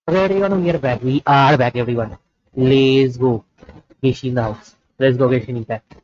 Okay, everyone, we are back. We are back, everyone. Let's go. Genshin in the house. Let's go, Genshin Impact.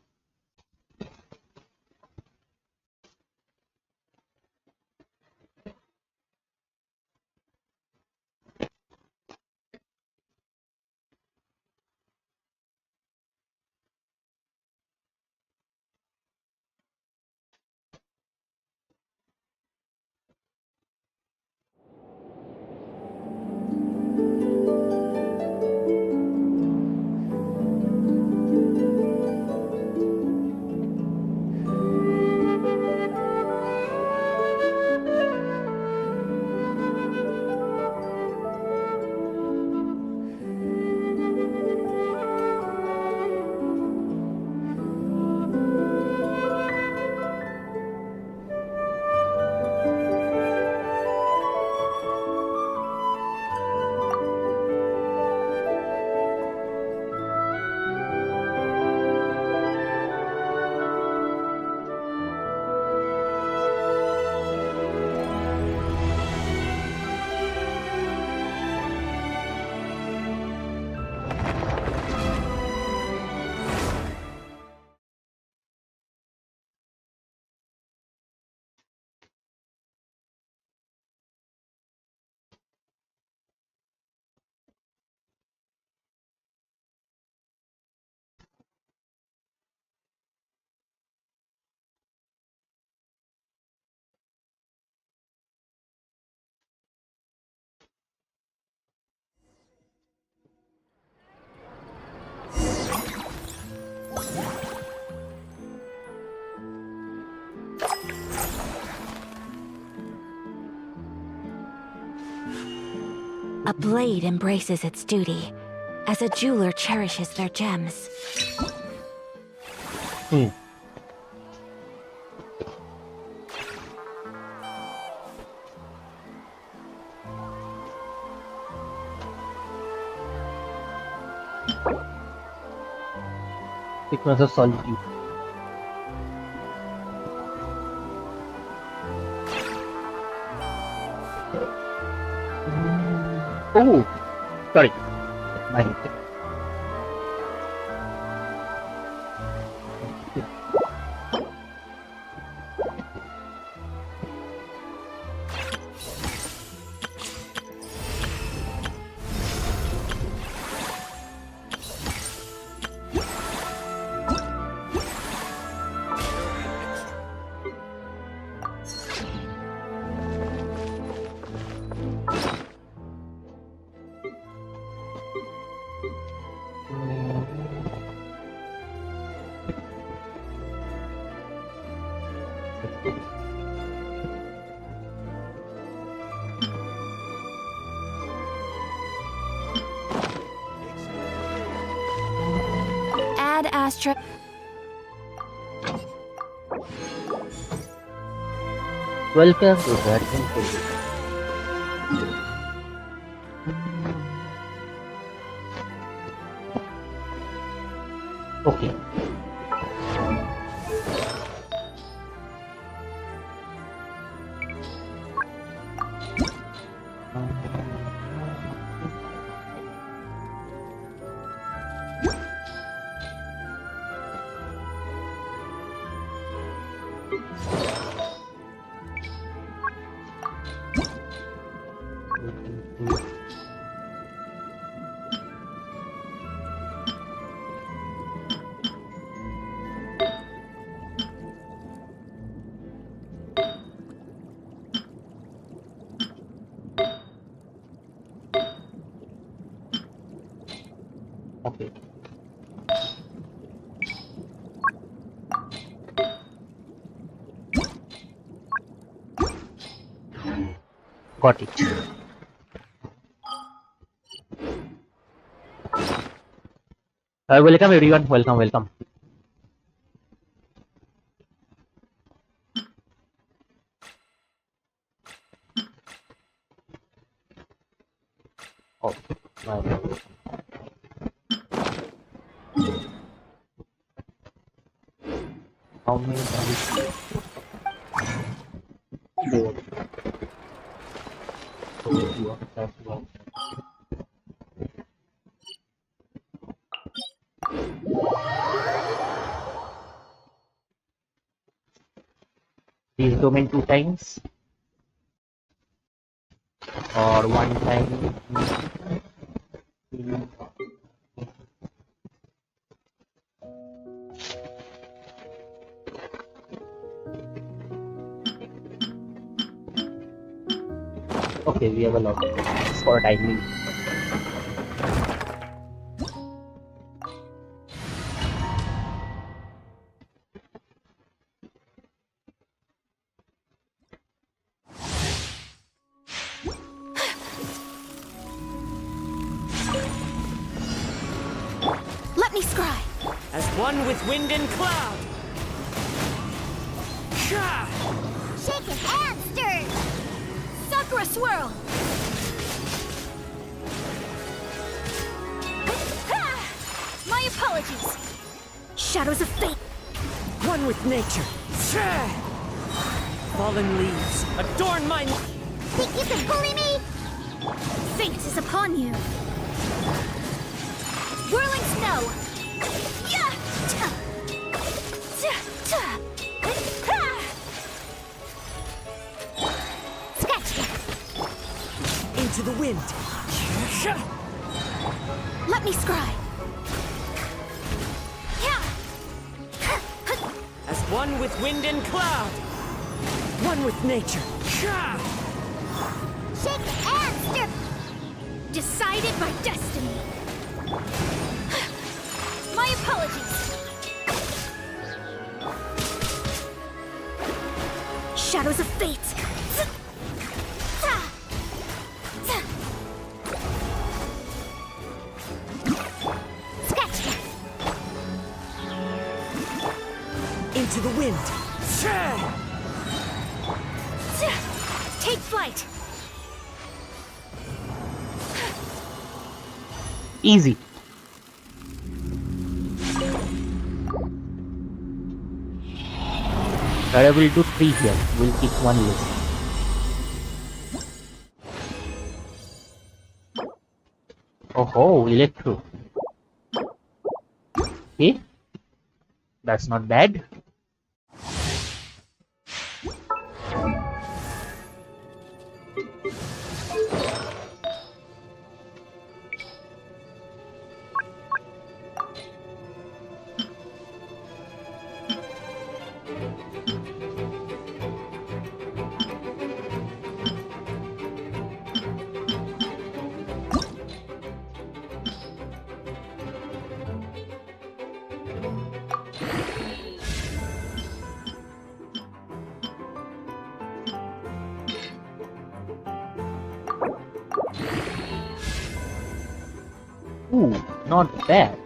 A blade embraces its duty, as a jeweler cherishes their gems. Sequence of Solitude. Oh, sorry. My mistake. Add Astra. Welcome to Dragon City. Okay. Okay. Got it. Welcome everyone. Welcome. Oh, my. How many times? Four. So, you have to domain 2 times or 1 time. Okay, we have a lot of questions for timing. Let me scry. As one with wind and cloud. Shaken and stirred. Sakura swirl. My apologies. Shadows of fate. One with nature. Fallen leaves adorn my... Think you can bully me? Fate is upon you. Whirling snow. Yeah. Sketch. Into the wind. Let me scry. As one with wind and cloud. One with nature. Shake and stir. Decided by destiny. My apologies. Shadows of fate. Sketch. Into the wind. Take flight. Easy. I will do 3 here. We'll keep 1 list. Oh, electro. Okay. That's not bad. Ooh, not bad.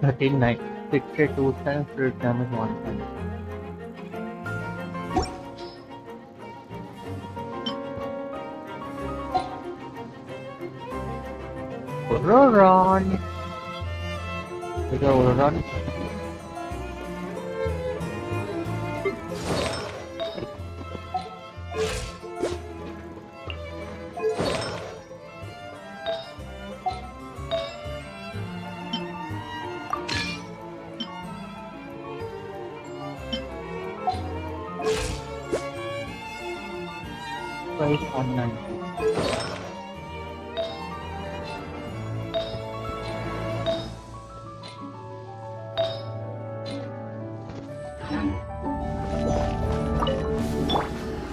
$13.9. 62 times, 3 damage 1 time. Run! We go run. Online.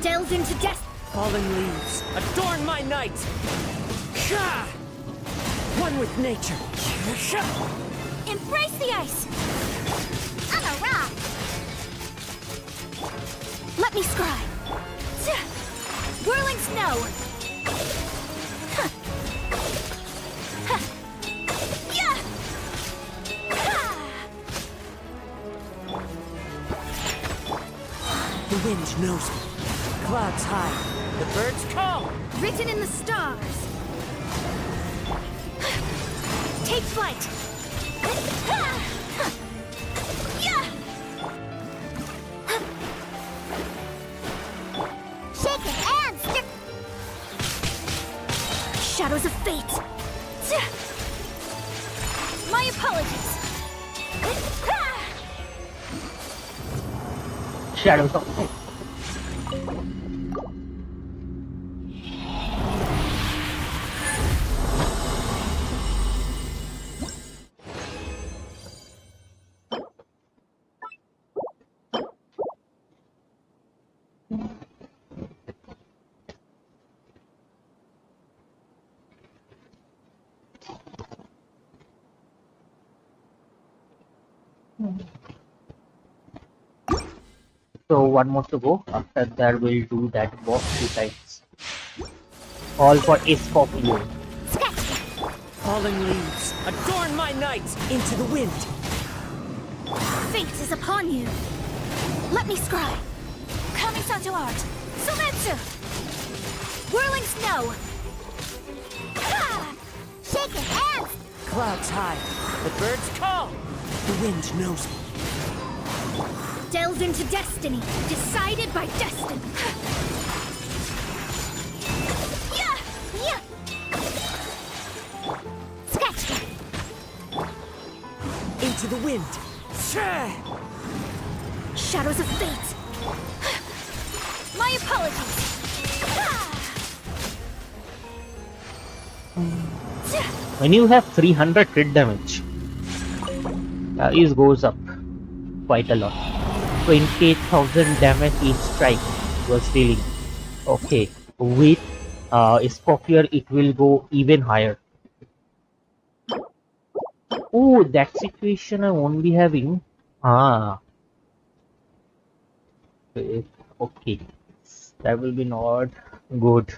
Delve into death. Fallen leaves adorn my night. One with nature. Embrace the ice. I'm a rock. Let me scry. Whirling snow. Yeah. The wind knows me. Clouds high. The birds call. Written in the stars. Take flight. Yeah. Shaken and stir. Shadows of fate. My apologies. Shadows of So one more to go. After that, we'll do that boss 2 times. All for Scorpio. Falling leaves, adorn my night into the wind. Fate is upon you. Let me scry. Kamisato art. Sumetsu. Whirling snow. Ah! Shake your hands. Clouds high, the birds call. The wind knows me. Delve into destiny. Decided by destiny. Yeah! Yeah! Sketch. Into the wind. Shadows of fate. My apologies. When you have 300 crit damage, it goes up quite a lot. 28,000 damage each strike was dealing. Okay, with Scorpion it will go even higher. Oh, that situation I won't be having. Okay, that will be not good.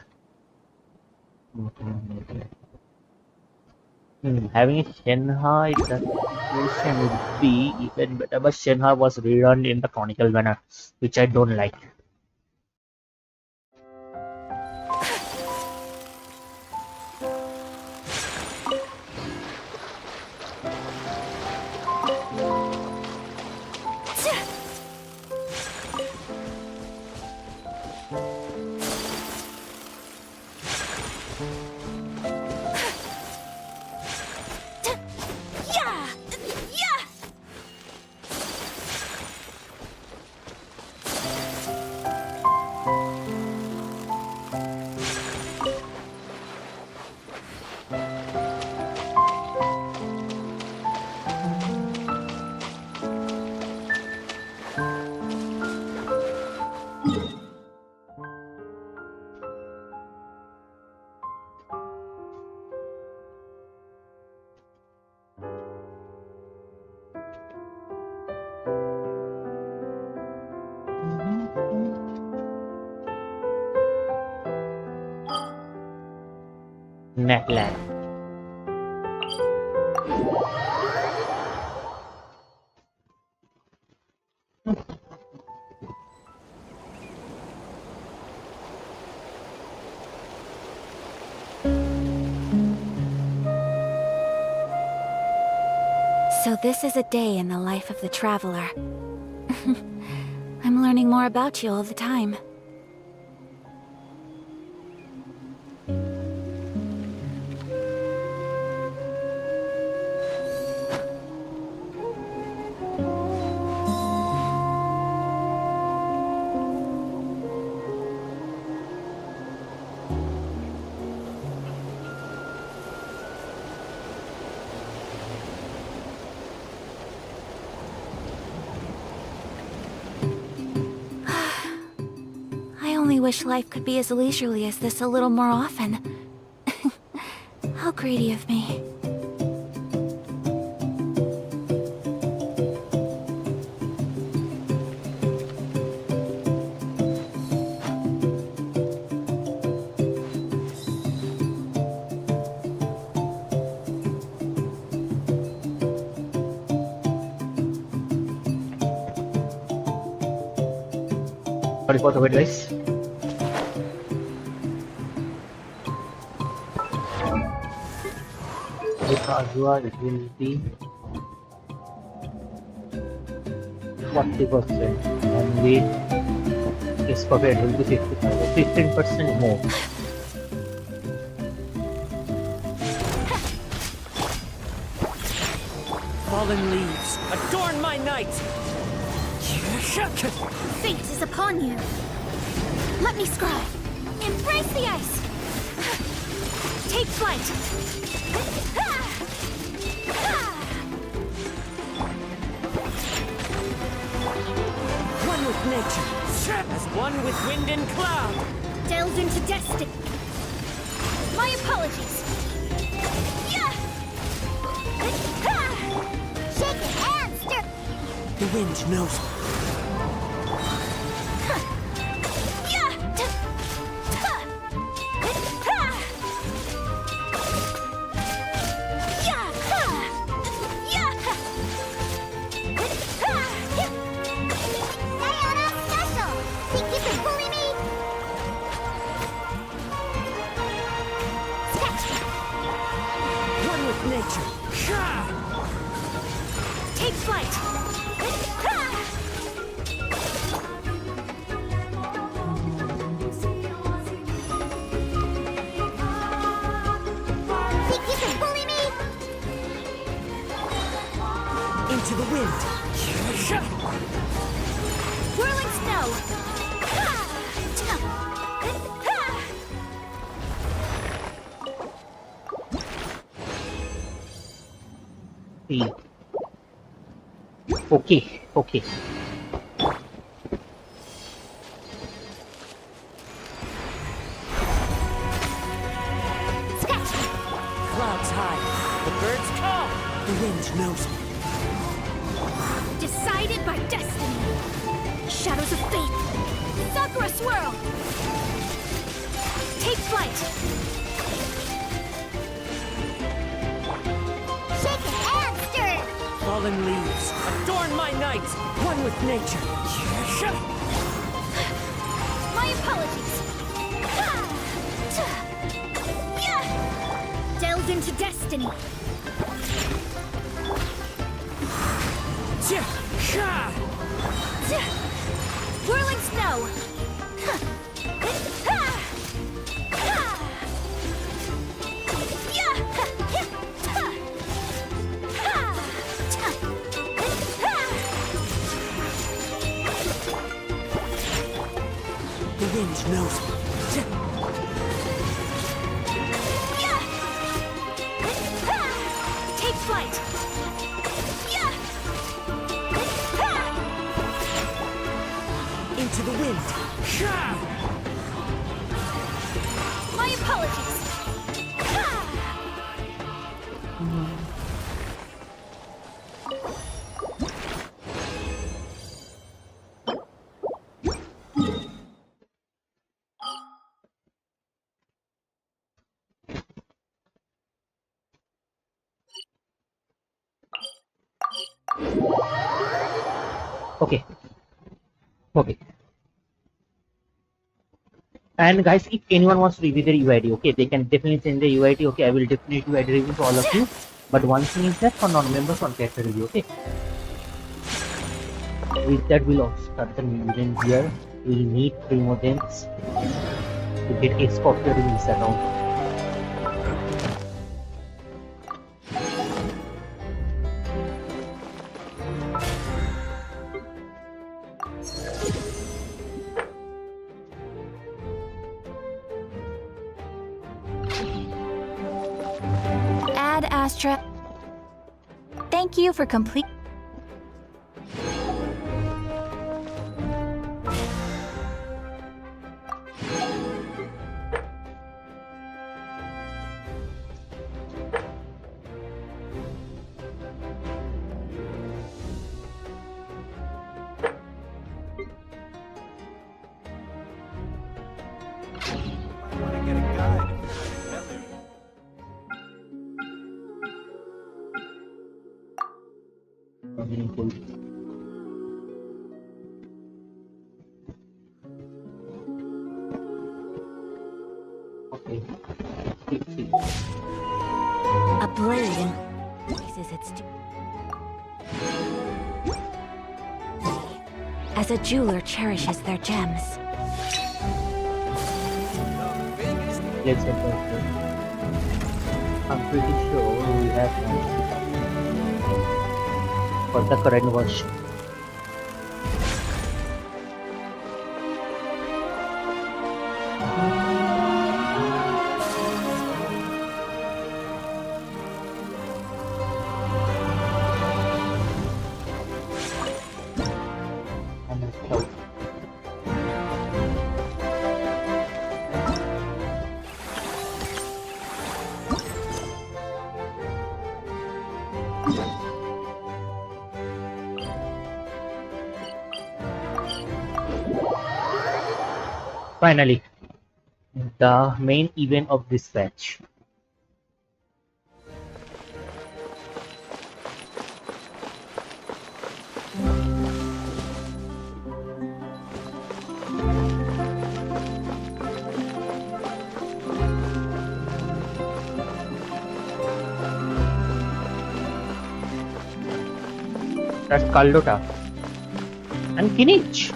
Having a Shenha in that situation would be even better, but Shenha was rerun in the Chronicle banner, which I don't like. Netland. So this is a day in the life of the traveler. I'm learning more about you all the time. I only wish life could be as leisurely as this a little more often. How greedy of me. Sorry for the wait, guys. With Azure, it will be 40%, and with Scorpio, it will be 55, 15% more. Fallen leaves, adorn my night! Fate is upon you. Let me scry. Embrace the ice. Take flight. One with nature, as one with wind and cloud! Delved into destiny. My apologies. Shake your hands, stir. The wind knows me. One with nature. Take flight. Think you can bully me? Into the wind. Whirling snow. See. Okay, okay. Sketch. Clouds high. The birds call. The wind knows me. Decided by destiny. Shadows of fate. Sakura swirl. Take flight. Shake it and stir. Fallen leaves, adorn my night. One with nature. My apologies. Delved into destiny. Whirling snow. The wind knows me. Take flight. Into the wind. My apologies. Okay. Okay. And guys, if anyone wants to review their UID, okay, they can definitely send their UID. Okay, I will definitely UID review to all of you. But one thing is that for non-members on character review, okay. With that, we'll also start the mission here. We'll need 3 more gems to get escorted in this account. Ad Astra. Thank you for complete. Meaningful. Okay. See. A blade embraces its as a jeweler cherishes their gems. Let's get that. I'm pretty sure we have one. for the current version. Finally, the main event of this patch. That's Carlota and Kinich.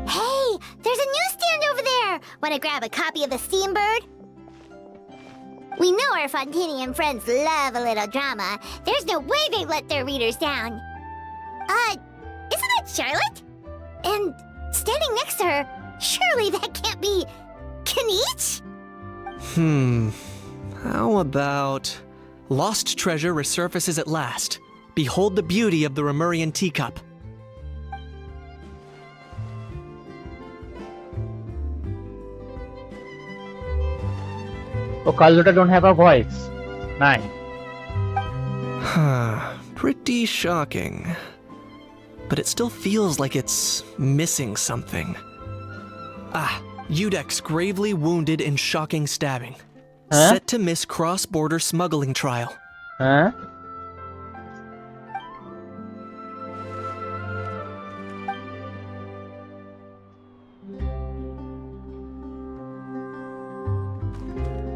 Hey, there's a newsstand over there! Wanna grab a copy of the Steambird? We know our Fontaine friends love a little drama. There's no way they let their readers down. Isn't that Charlotte? And standing next to her, surely that can't be Kinich? How about... Lost treasure resurfaces at last. Behold the beauty of the Remurian teacup. Oh, Carlota don't have a voice. Nice. Pretty shocking. But it still feels like it's missing something. Udex gravely wounded in shocking stabbing. Huh? Set to miss cross-border smuggling trial. Huh?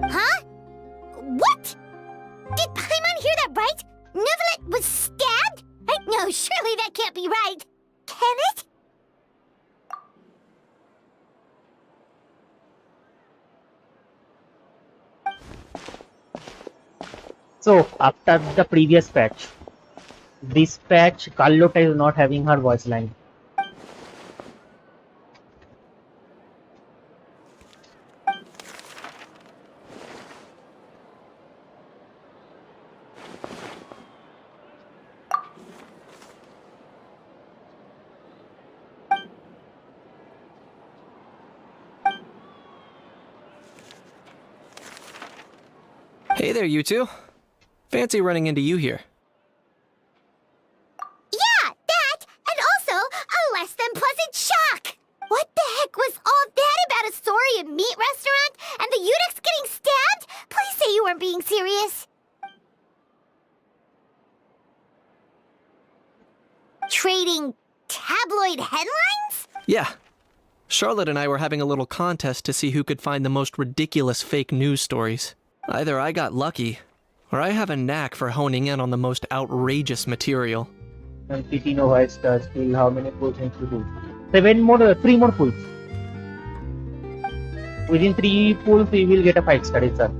Huh? What? Did Paimon hear that right? Neuvillette was stabbed? No, surely that can't be right. Can it? So, after the previous patch, this patch, Carlota is not having her voice line. Hey there, you two. Fancy running into you here. Yeah, that, and also a less than pleasant shock. What the heck was all that about a Saurian meat restaurant and the Udex getting stabbed? Please say you weren't being serious. Trading tabloid headlines? Yeah. Charlotte and I were having a little contest to see who could find the most ridiculous fake news stories. Either I got lucky, or I have a knack for honing in on the most outrageous material. And PT Nova does still how many pulls need to do? 3 more pulls. Within 3 pulls, we will get a 5-star, sir.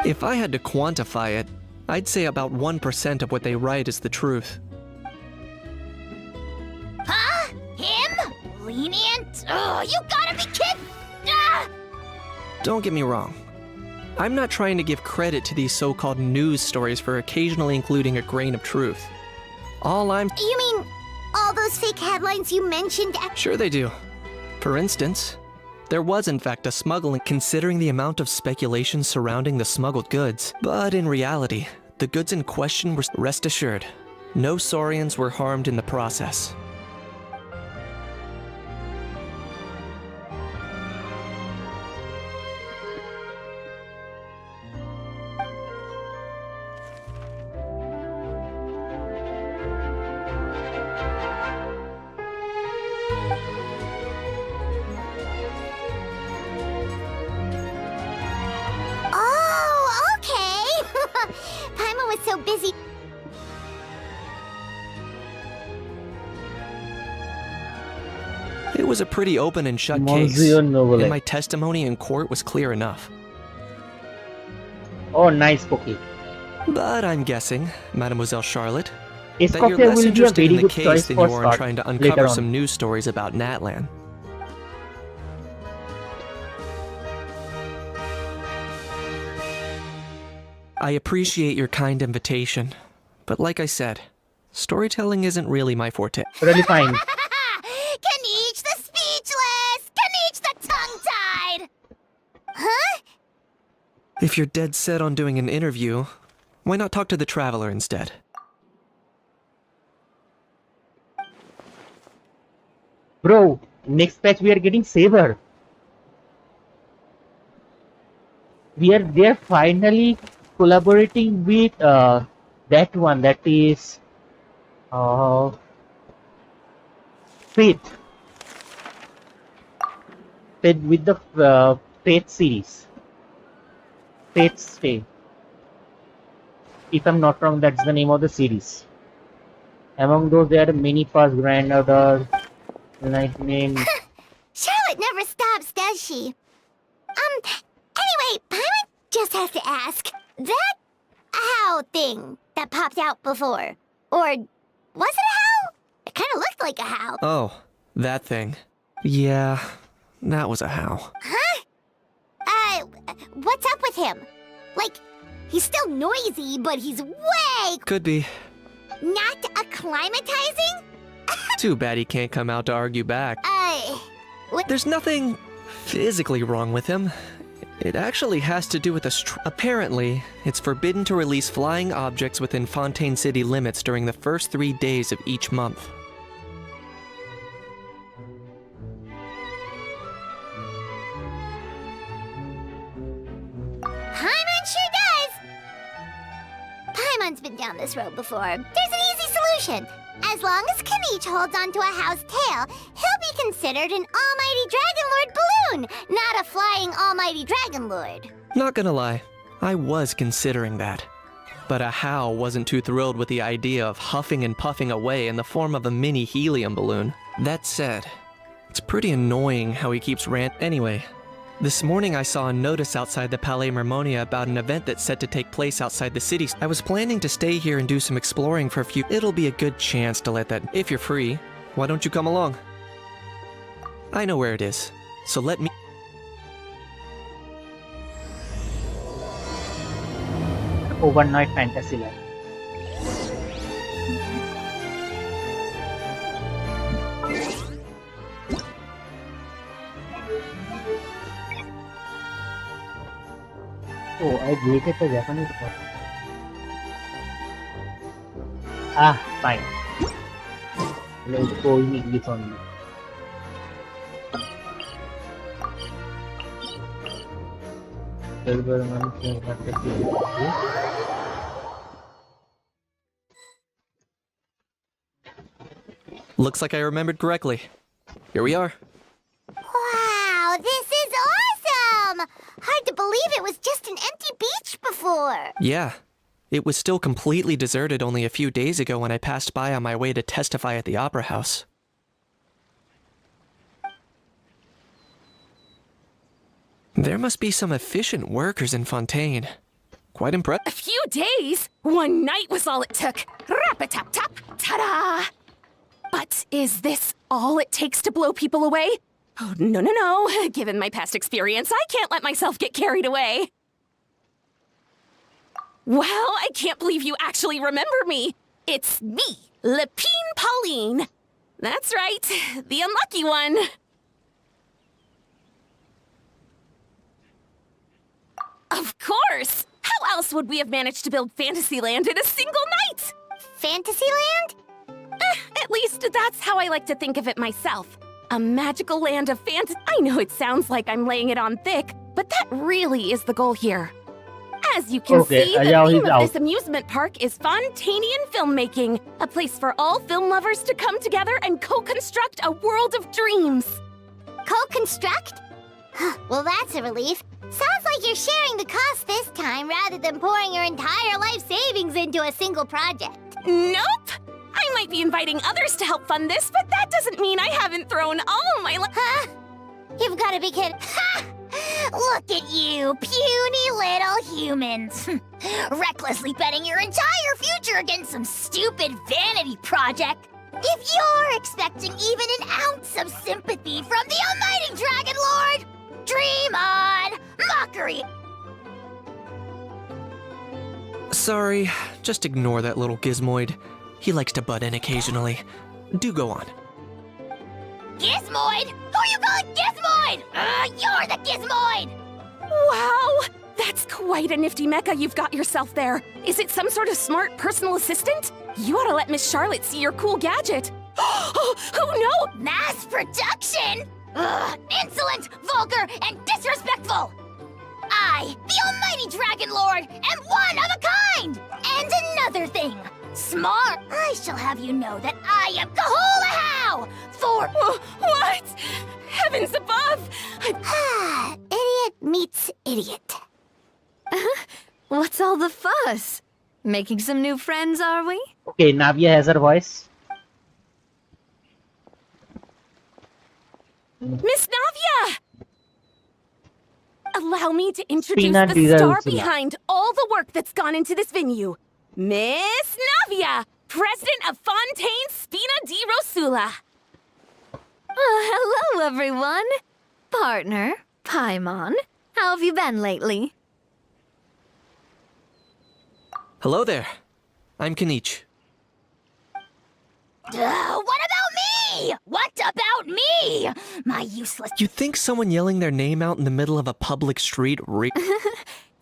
If I had to quantify it, I'd say about 1% of what they write is the truth. Huh? Him? Lenient? Oh, you gotta be kidding! Ah! Don't get me wrong. I'm not trying to give credit to these so-called news stories for occasionally including a grain of truth. All I'm... You mean all those fake headlines you mentioned? Sure they do. For instance, there was in fact a smuggling considering the amount of speculation surrounding the smuggled goods. But in reality, the goods in question were, rest assured, no Saurians were harmed in the process. It was a pretty open and shut case, Monsieur and Novelet. my testimony in court was clear enough. Oh, nice cookie. But I'm guessing, Mademoiselle Charlotte, that you're Escoffier less will be a interested very in the good case choice than for you are in Scott trying to later uncover on. some news stories about Natlan. I appreciate your kind invitation, but like I said, storytelling isn't really my forte. Really fine. Kaniche the speechless! Kaniche the tongue-tied! Huh? If you're dead set on doing an interview, why not talk to the Traveler instead? Bro, next patch we are getting Saber. They are finally collaborating with that one, that is Fate. Fate with the Fate series. Fate Stay. If I'm not wrong, that's the name of the series. Among those, there are many past Grand Order, like name. Charlotte never stops, does she? Anyway, Paimon just has to ask, that how thing that popped out before, or was it a how? It kind of looked like a how. Oh, that thing. Yeah, that was a how. Huh? What's up with him? Like, he's still noisy, but he's way Could be. not acclimatizing? Too bad he can't come out to argue back. What? There's nothing physically wrong with him. It actually has to do with apparently, it's forbidden to release flying objects within Fontaine city limits during the first 3 days of each month. Paimon sure does! Paimon's been down this road before. There's an easy solution. As long as Kaniche holds onto a house tail, he'll be considered an almighty Dragon Lord balloon, not a flying almighty Dragon Lord. Not gonna lie, I was considering that. But a how wasn't too thrilled with the idea of huffing and puffing away in the form of a mini helium balloon. That said, it's pretty annoying how he keeps Anyway, this morning I saw a notice outside the Palais Mermonia about an event that's set to take place outside the city. I was planning to stay here and do some exploring for a few. It'll be a good chance to let that. If you're free, why don't you come along? I know where it is, so let me. Overnight Fantasy Land. Oh, I waited the Japanese one. Ah, fine. Let's go in English only. Looks like I remembered correctly. Here we are. Wow, this is awesome! Hard to believe it was just an empty beach before. Yeah. It was still completely deserted only a few days ago when I passed by on my way to testify at the Opera House. There must be some efficient workers in Fontaine. Quite A impressive. few days? One night was all it took. Rap-a-tap-tap, ta-da! But is this all it takes to blow people away? Oh, no, no, no. Given my past experience, I can't let myself get carried away. Well, I can't believe you actually remember me. It's me, Lepine Pauline. That's right, the unlucky one. Of course! How else would we have managed to build Fantasyland in a single night? Fantasyland? At least that's how I like to think of it myself. A magical land of I know it sounds like I'm laying it on thick, but that really is the goal here. As you can Okay, see, the yeah, he's theme of out. this amusement park is Fontainian filmmaking, a place for all film lovers to come together and co-construct a world of dreams. Co-construct? Well, that's a relief. Sounds like you're sharing the cost this time rather than pouring your entire life savings into a single project. Nope! I I might be inviting others to help fund this, but that doesn't mean I haven't thrown all my Huh? You've got to be kidding. Ha! Look at you, puny little humans. Recklessly betting your entire future against some stupid vanity project. If you're expecting even an ounce of sympathy from the almighty Dragon Lord, dream on! Mockery! Sorry, just ignore that little gizmoid. He likes to butt in occasionally. Do go on. Gizmoid? Who you calling Gizmoid? You're the Gizmoid! Wow! That's quite a nifty mecha you've got yourself there. Is it some sort of smart personal assistant? You ought to let Miss Charlotte see your cool gadget. Oh no! Mass production? Ugh, insolent, vulgar, and disrespectful! I, the almighty Dragon Lord, am one of a kind! And another thing, smart, I shall have you know that I am Kahulahow! For... What? Heavens above! Idiot meets idiot. What's all the fuss? Making some new friends, are we? Okay, Navia has her voice. Miss Navia! Allow me to introduce Spina the di star Rosula. behind all the work that's gone into this venue. Miss Navia, president of Fontaine Spina di Rosula. Hello, everyone. Partner, Paimon, how have you been lately? Hello there. I'm Kanich. What about me? What about me? My useless... You think someone yelling their name out in the middle of a public street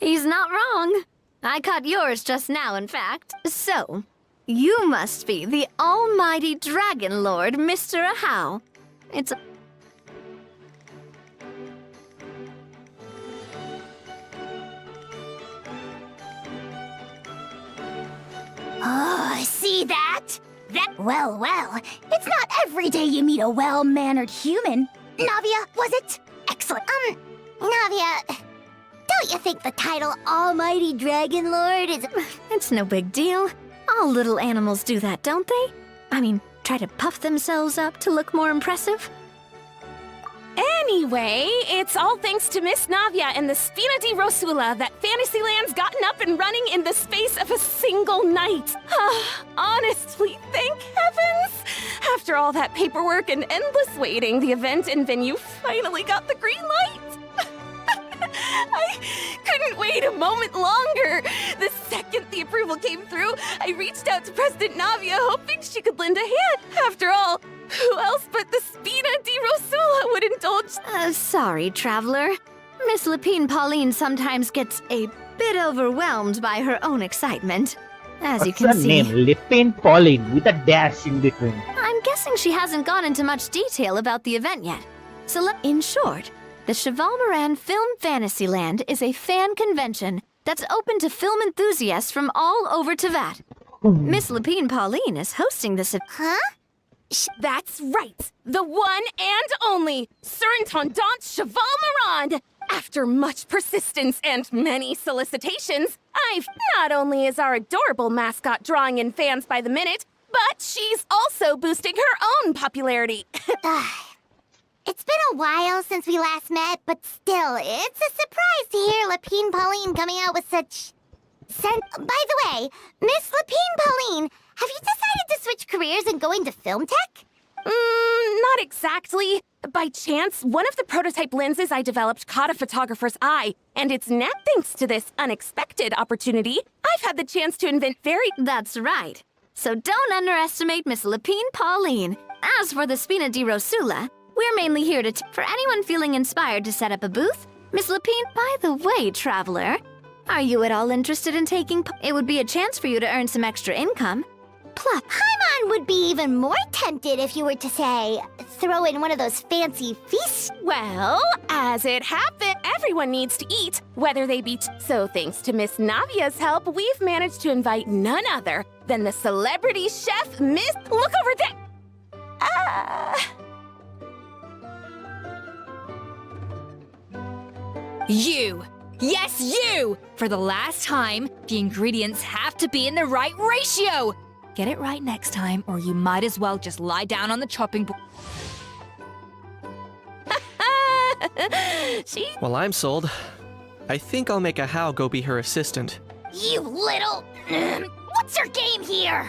He's not wrong. I caught yours just now, in fact. So, you must be the almighty Dragon Lord, Mr. Ahau. It's a... Oh, see that? Well, it's not every day you meet a well-mannered human. Navia, was it? Excellent. Navia, don't you think the title Almighty Dragon Lord is... It's no big deal. All little animals do that, don't they? I mean, try to puff themselves up to look more impressive. Anyway, it's all thanks to Miss Navia and the Spina di Rosula that Fantasyland's gotten up and running in the space of a single night. Honestly, thank heavens! After all that paperwork and endless waiting, the event and venue finally got the green light. I couldn't wait a moment longer. The second the approval came through, I reached out to President Navia hoping she could lend a hand. After all, who else but the Spina di Rosula would indulge? Sorry, traveler. Miss Lapine Pauline sometimes gets a bit overwhelmed by her own excitement. As you What's can her see, name? Lipin Pauline with a dash in between. I'm guessing she hasn't gone into much detail about the event yet. So in short, the Cheval Moran Film Fantasyland is a fan convention that's open to film enthusiasts from all over Tevat. Miss Lapine Pauline is hosting this event. Huh? That's right, the one and only Surintendant Cheval Moran. After much persistence and many solicitations, not only is our adorable mascot drawing in fans by the minute, but she's also boosting her own popularity. It's been a while since we last met, but still, it's a surprise to hear Lapine Pauline coming out with such... By the way, Miss Lapine Pauline, have you decided to switch careers and go into film tech? Not exactly. By chance, one of the prototype lenses I developed caught a photographer's eye, and it's now thanks to this unexpected opportunity, I've had the chance to invent That's right. So don't underestimate Miss Lapine Pauline. As for the Spina di Rosula, we're mainly here to for anyone feeling inspired to set up a booth. Miss Lapine, by the way, traveler, are you at all interested in taking It would be a chance for you to earn some extra income. Plus, Paimon would be even more tempted if you were to, say, throw in one of those fancy feasts. Well, as it happened, everyone needs to eat, whether they be so thanks to Miss Navia's help, we've managed to invite none other than the celebrity chef, Miss... Look over there! You! Yes, you! For the last time, the ingredients have to be in the right ratio! Get it right next time, or you might as well just lie down on the chopping board. She. Well, I'm sold. I think I'll make a How go be her assistant. You little... What's your game here?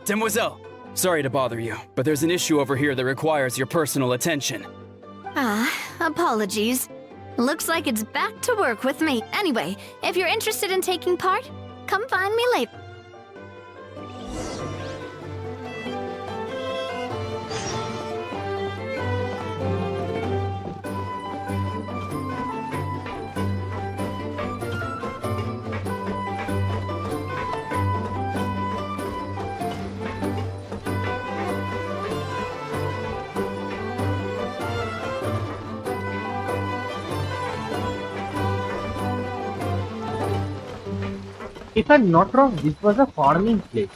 Demoiselle, sorry to bother you, but there's an issue over here that requires your personal attention. Apologies. Looks like it's back to work with me. Anyway, if you're interested in taking part, come find me later. If I'm not wrong, this was a farming place.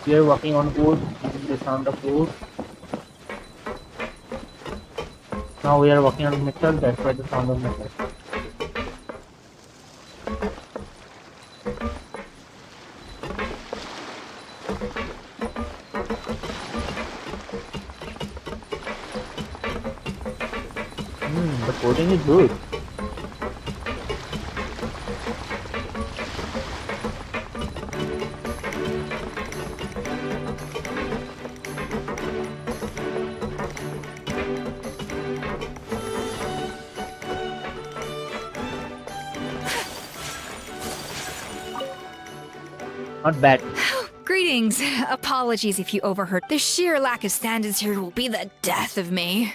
We are working on wood, the sound of wood. Now we are working on metal, that's why the sound of metal. The coding is good. Not bad. Greetings. Apologies if you overheard. The sheer lack of standards here will be the death of me.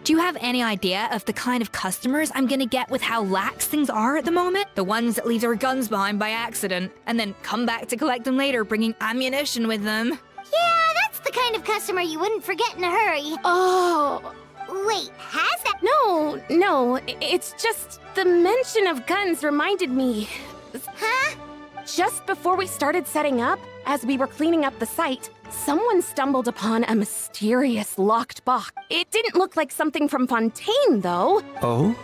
Do you have any idea of the kind of customers I'm gonna get with how lax things are at the moment? The ones that leave their guns behind by accident and then come back to collect them later bringing ammunition with them. Yeah, that's the kind of customer you wouldn't forget in a hurry. Oh. Wait, has that... No, it's just the mention of guns reminded me. Huh? Just before we started setting up, as we were cleaning up the site, someone stumbled upon a mysterious locked box. It didn't look like something from Fontaine, though. Oh?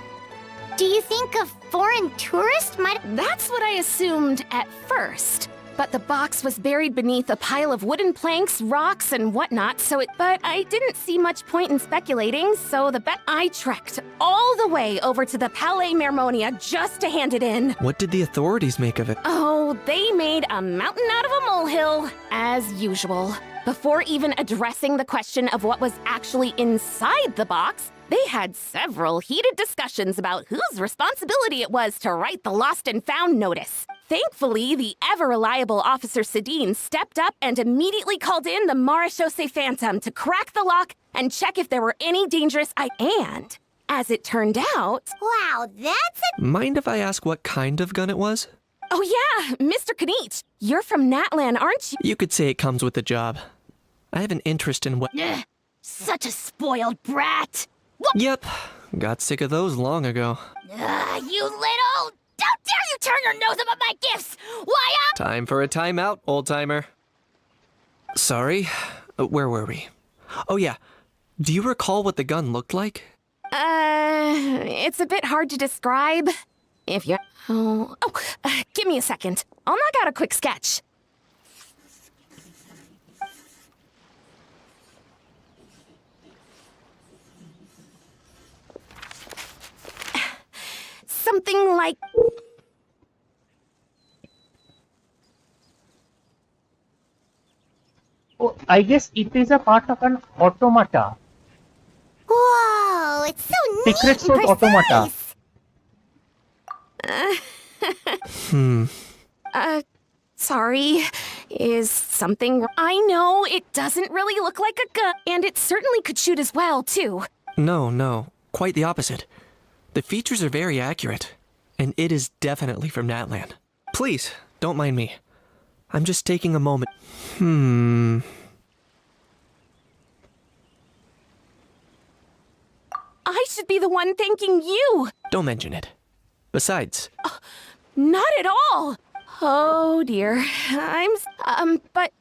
Do you think a foreign tourist might... That's what I assumed at first. But the box was buried beneath a pile of wooden planks, rocks, and whatnot, but I didn't see much point in speculating, so I trekked all the way over to the Palais Mermonia just to hand it in. What did the authorities make of it? Oh, they made a mountain out of a molehill, as usual. Before even addressing the question of what was actually inside the box, they had several heated discussions about whose responsibility it was to write the lost and found notice. Thankfully, the ever-reliable Officer Sedine stepped up and immediately called in the Marechaussee Phantom to crack the lock and check if there were any dangerous And, as it turned out... Wow, that's a... Mind if I ask what kind of gun it was? Oh yeah, Mr. Kanich, you're from Natlan, aren't you? You could say it comes with the job. I have an interest in what... Ugh, such a spoiled brat. Yep, got sick of those long ago. You little... Don't dare you turn your nose up at my gifts! Why, Time for a timeout, old-timer. Sorry, where were we? Oh yeah, do you recall what the gun looked like? It's a bit hard to describe. If you... give me a second. I'll knock out a quick sketch. Something like... Oh, I guess it is a part of an automata. Whoa, it's so neat Secret and Sword automata. precise. Sorry. Is something... I know, it doesn't really look like a gun, and it certainly could shoot as well, too. No, quite the opposite. The features are very accurate, and it is definitely from Natlan. Please, don't mind me. I'm just taking a moment. I should be the one thanking you. Don't mention it. Besides, Not at all! Oh dear. But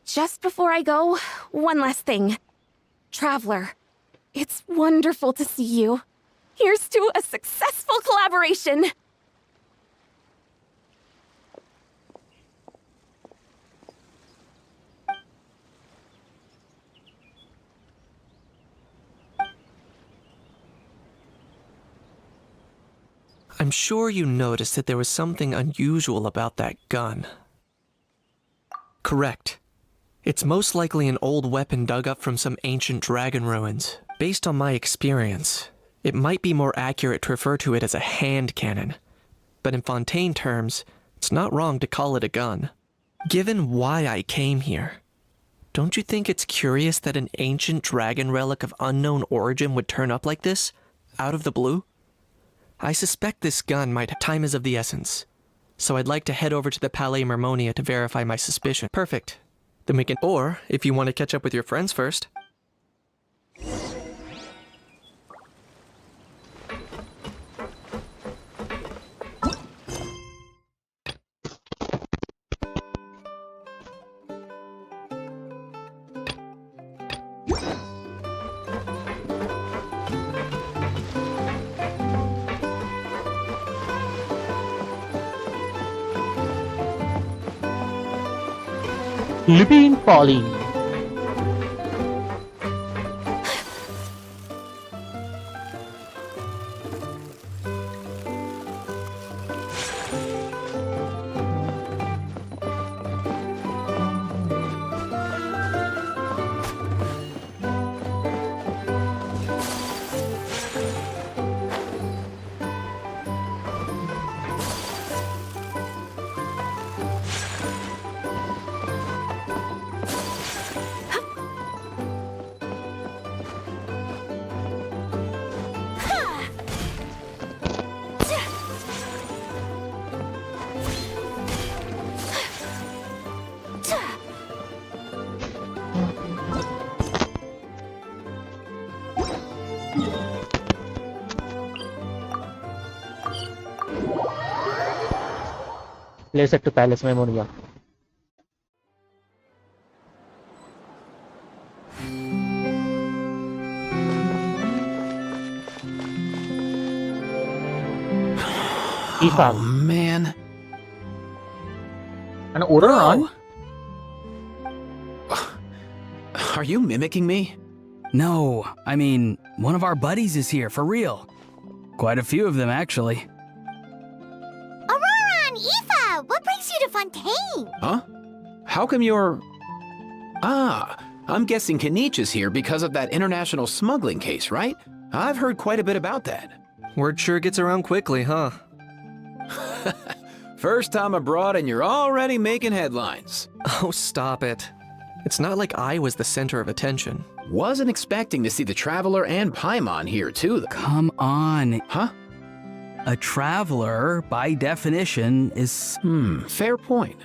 just before I go, one last thing. Traveler, it's wonderful to see you. Here's to a successful collaboration! I'm sure you noticed that there was something unusual about that gun. Correct. It's most likely an old weapon dug up from some ancient dragon ruins. Based on my experience, it might be more accurate to refer to it as a hand cannon. But in Fontaine terms, it's not wrong to call it a gun. Given why I came here, don't you think it's curious that an ancient dragon relic of unknown origin would turn up like this, out of the blue? I suspect this gun might have time is of the essence, so I'd like to head over to the Palais Mermonia to verify my suspicion. Perfect. Then we can, or if you want to catch up with your friends first. Living Pauline. Let's head to Palace Memoria. Oh man. Ano oras on? Are you mimicking me? No, I mean, one of our buddies is here, for real. Quite a few of them, actually. Aurora and Aoife, what brings you to Fontaine? Huh? How come you're... I'm guessing Kanich is here because of that international smuggling case, right? I've heard quite a bit about that. Word sure gets around quickly, huh? First time abroad and you're already making headlines. Oh, stop it. It's not like I was the center of attention. Wasn't expecting to see the Traveler and Paimon here, too. Come on. Huh? A traveler, by definition, is... Fair point.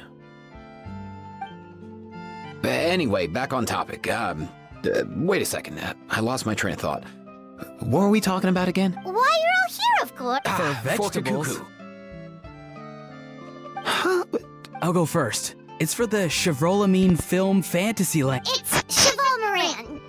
Anyway, back on topic. Wait a second. I lost my train of thought. What were we talking about again? Why, you're all here, of course. For Fork a vegetables. cuckoo. Huh? I'll go first. It's for the Chevrolamine Film Fantasy Land. It's Cheval Moran.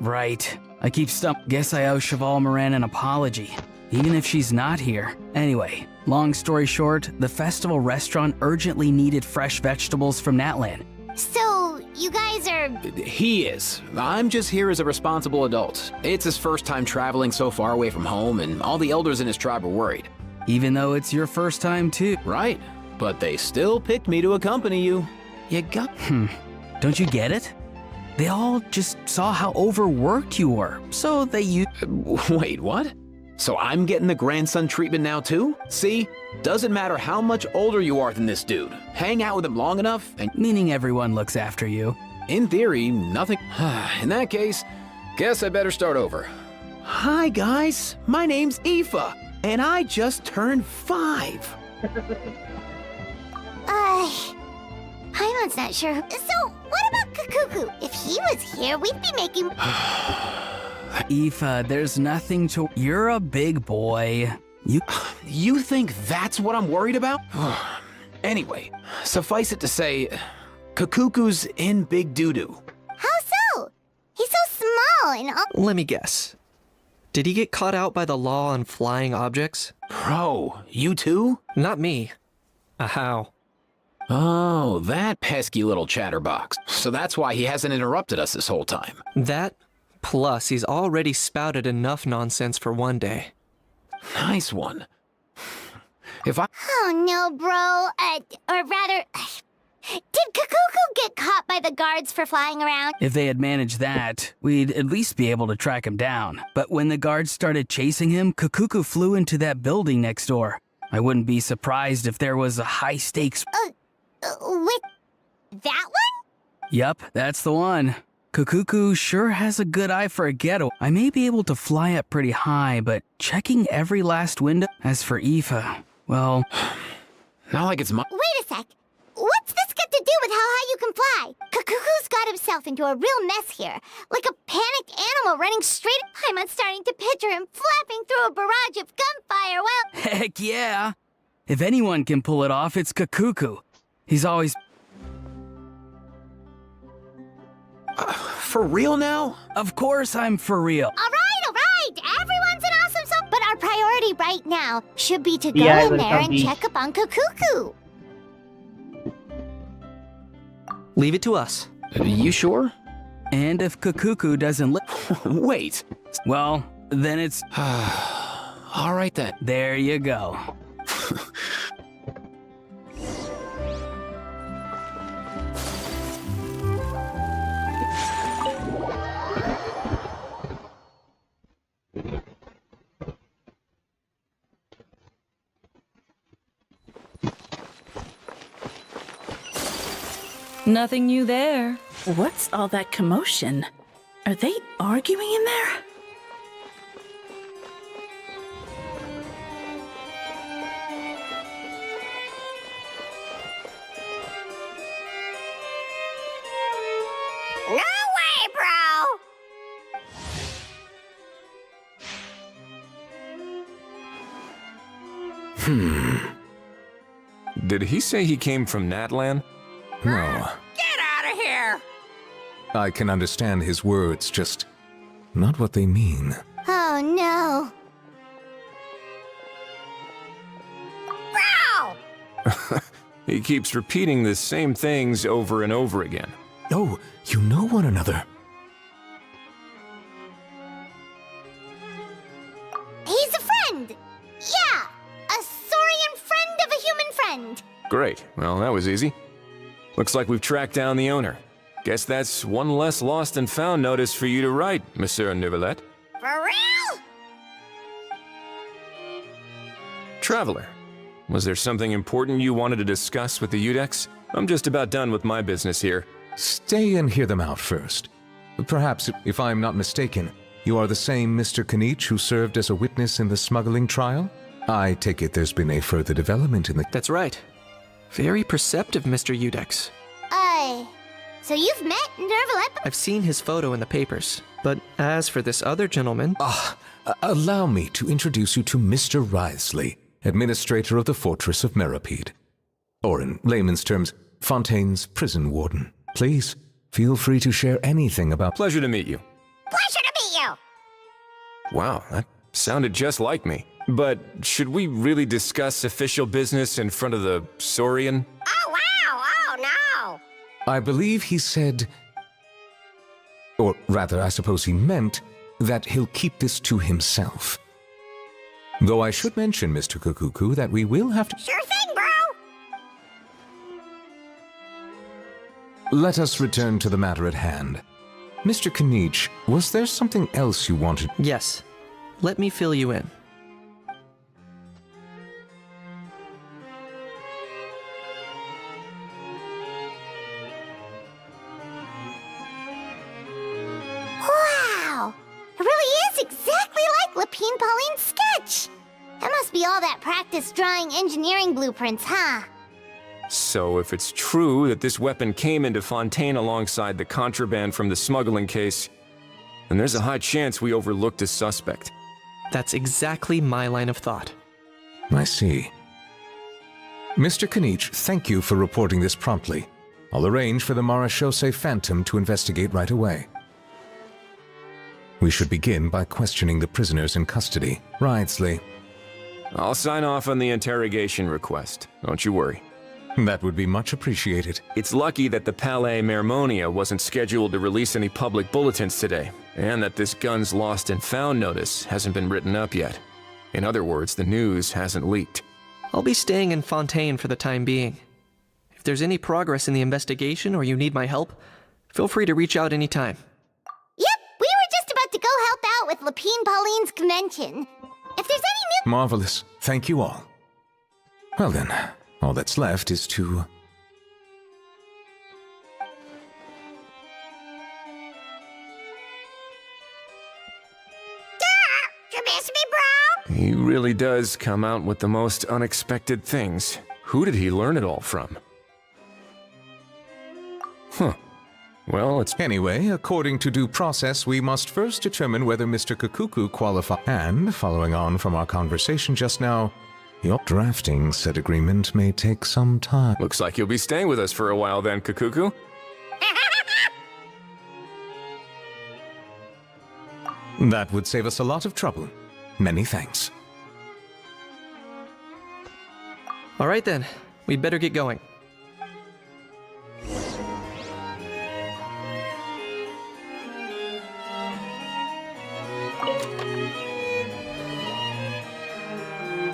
Right. I keep Guess I owe Cheval Moran an apology, even if she's not here. Anyway, long story short, the festival restaurant urgently needed fresh vegetables from Natlan. So, you guys are... He is. I'm just here as a responsible adult. It's his first time traveling so far away from home, and all the elders in his tribe are worried. Even though it's your first time too. Right. But they still picked me to accompany you. You got... Don't you get it? They all just saw how overworked you were, so they used... Wait, what? So I'm getting the grandson treatment now too? See? Doesn't matter how much older you are than this dude. Hang out with him long enough and... Meaning everyone looks after you. In theory, nothing... In that case, guess I better start over. Hi guys, my name's Aoife, and I just turned 5. Paimon's not sure. So, what about Kakuku? If he was here, we'd be making... Aoife, there's nothing to... You're a big boy. You think that's what I'm worried about? Anyway, suffice it to say, Kakuku's in big doo-doo. How so? He's so small and all. Let me guess. Did he get caught out by the law on flying objects? Bro, you too? Not me. How? Oh, that pesky little chatterbox. So that's why he hasn't interrupted us this whole time. That, plus he's already spouted enough nonsense for one day. Nice one. If I... Oh no, bro. Or rather, did Kakuku get caught by the guards for flying around? If they had managed that, we'd at least be able to track him down. But when the guards started chasing him, Kakuku flew into that building next door. I wouldn't be surprised if there was a high-stakes... With that one? Yup, that's the one. Kakuku sure has a good eye for a ghetto. I may be able to fly up pretty high, but checking every last window... As for Aoife, well... Not like it's my... Wait a sec. What's this got to do with how high you can fly? Kakuku's got himself into a real mess here. Like a panicked animal running straight... I'm starting to picture him flapping through a barrage of gunfire while... Heck yeah! If anyone can pull it off, it's Kakuku. He's always... For real now? Of course I'm for real. All right. Everyone's an awesome soul. But our priority right now should be to go Yeah, in there and welcome, check up on Kakuku. Leave it to us. You sure? And if Kakuku doesn't Wait. well, then it's... All right then. There you go. Nothing new there. What's all that commotion? Are they arguing in there? No way, bro! Did he say he came from Natlan? No. Get out of here! I can understand his words, just not what they mean. Oh no. Bro! He keeps repeating the same things over and over again. Oh, you know one another. He's a friend! Yeah! A saurian friend of a human friend! Great. Well, that was easy. Looks like we've tracked down the owner. Guess that's one less lost and found notice for you to write, Monsieur Neuvillette. For real? Traveler, was there something important you wanted to discuss with the Udex? I'm just about done with my business here. Stay and hear them out first. Perhaps, if I'm not mistaken, you are the same Mr. Kanich who served as a witness in the smuggling trial? I take it there's been a further development in the... That's right. Very perceptive, Mr. Udex. So you've met Neuvillette? I've seen his photo in the papers. But as for this other gentleman... Allow me to introduce you to Mr. Wriothesley, administrator of the Fortress of Meripede. Or in layman's terms, Fontaine's prison warden. Please, feel free to share anything about... Pleasure to meet you. Pleasure to meet you! Wow, that sounded just like me. But should we really discuss official business in front of the Saurian? Oh, wow! Oh, no! I believe he said... Or rather, I suppose he meant that he'll keep this to himself. Though I should mention, Mr. Kakuku, that we will have to... Sure thing, bro! Let us return to the matter at hand. Mr. Kanich, was there something else you wanted? Yes. Let me fill you in. Wow! It really is exactly like Lapine Pauline's sketch! That must be all that practice drawing engineering blueprints, huh? So if it's true that this weapon came into Fontaine alongside the contraband from the smuggling case, then there's a high chance we overlooked a suspect. That's exactly my line of thought. I see. Mr. Kanich, thank you for reporting this promptly. I'll arrange for the Marechaussee Phantom to investigate right away. We should begin by questioning the prisoners in custody. Ridesley. I'll sign off on the interrogation request. Don't you worry. That would be much appreciated. It's lucky that the Palais Mermonia wasn't scheduled to release any public bulletins today, and that this Guns Lost and Found notice hasn't been written up yet. In other words, the news hasn't leaked. I'll be staying in Fontaine for the time being. If there's any progress in the investigation or you need my help, feel free to reach out anytime. Yep, we were just about to go help out with Lapine Pauline's convention. If there's any new— Marvelous. Thank you all. Well then, all that's left is to... You miss me, bro? He really does come out with the most unexpected things. Who did he learn it all from? Huh. Well, it's... Anyway, according to due process, we must first determine whether Mr. Kakuku qualifies. And, following on from our conversation just now, your drafting said agreement may take some time. Looks like you'll be staying with us for a while then, Kakuku. That would save us a lot of trouble. Many thanks. All right then, we'd better get going.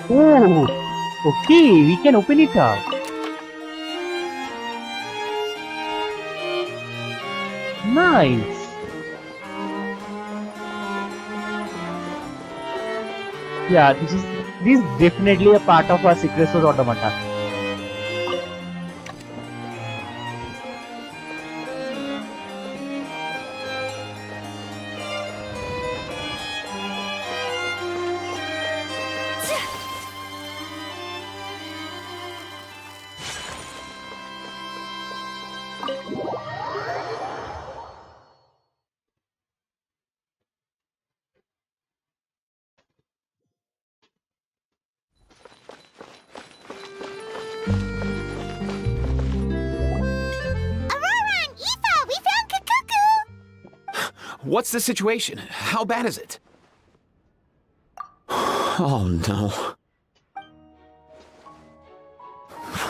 Oh, okay, we can open it up. Nice. Yeah, this is definitely a part of our Secret Source Automata. What's the situation? How bad is it? Oh no.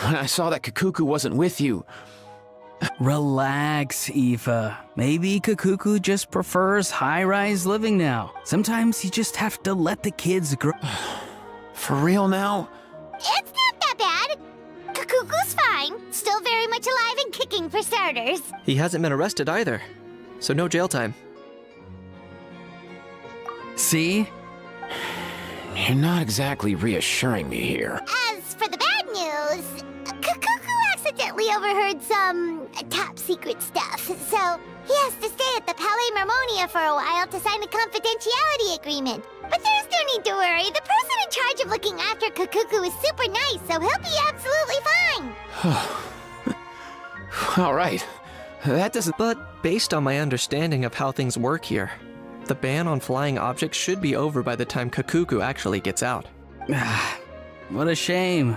When I saw that Kakuku wasn't with you... Relax, Aoife. Maybe Kakuku just prefers high-rise living now. Sometimes you just have to let the kids grow. For real now? It's not that bad. Kakuku's fine. Still very much alive and kicking for starters. He hasn't been arrested either, so no jail time. See? You're not exactly reassuring me here. As for the bad news, Kakuku accidentally overheard some top secret stuff, so he has to stay at the Palais Mermonia for a while to sign a confidentiality agreement. But there's no need to worry. The person in charge of looking after Kakuku is super nice, so he'll be absolutely fine. All right. That doesn't... But based on my understanding of how things work here, the ban on flying objects should be over by the time Kakuku actually gets out. What a shame.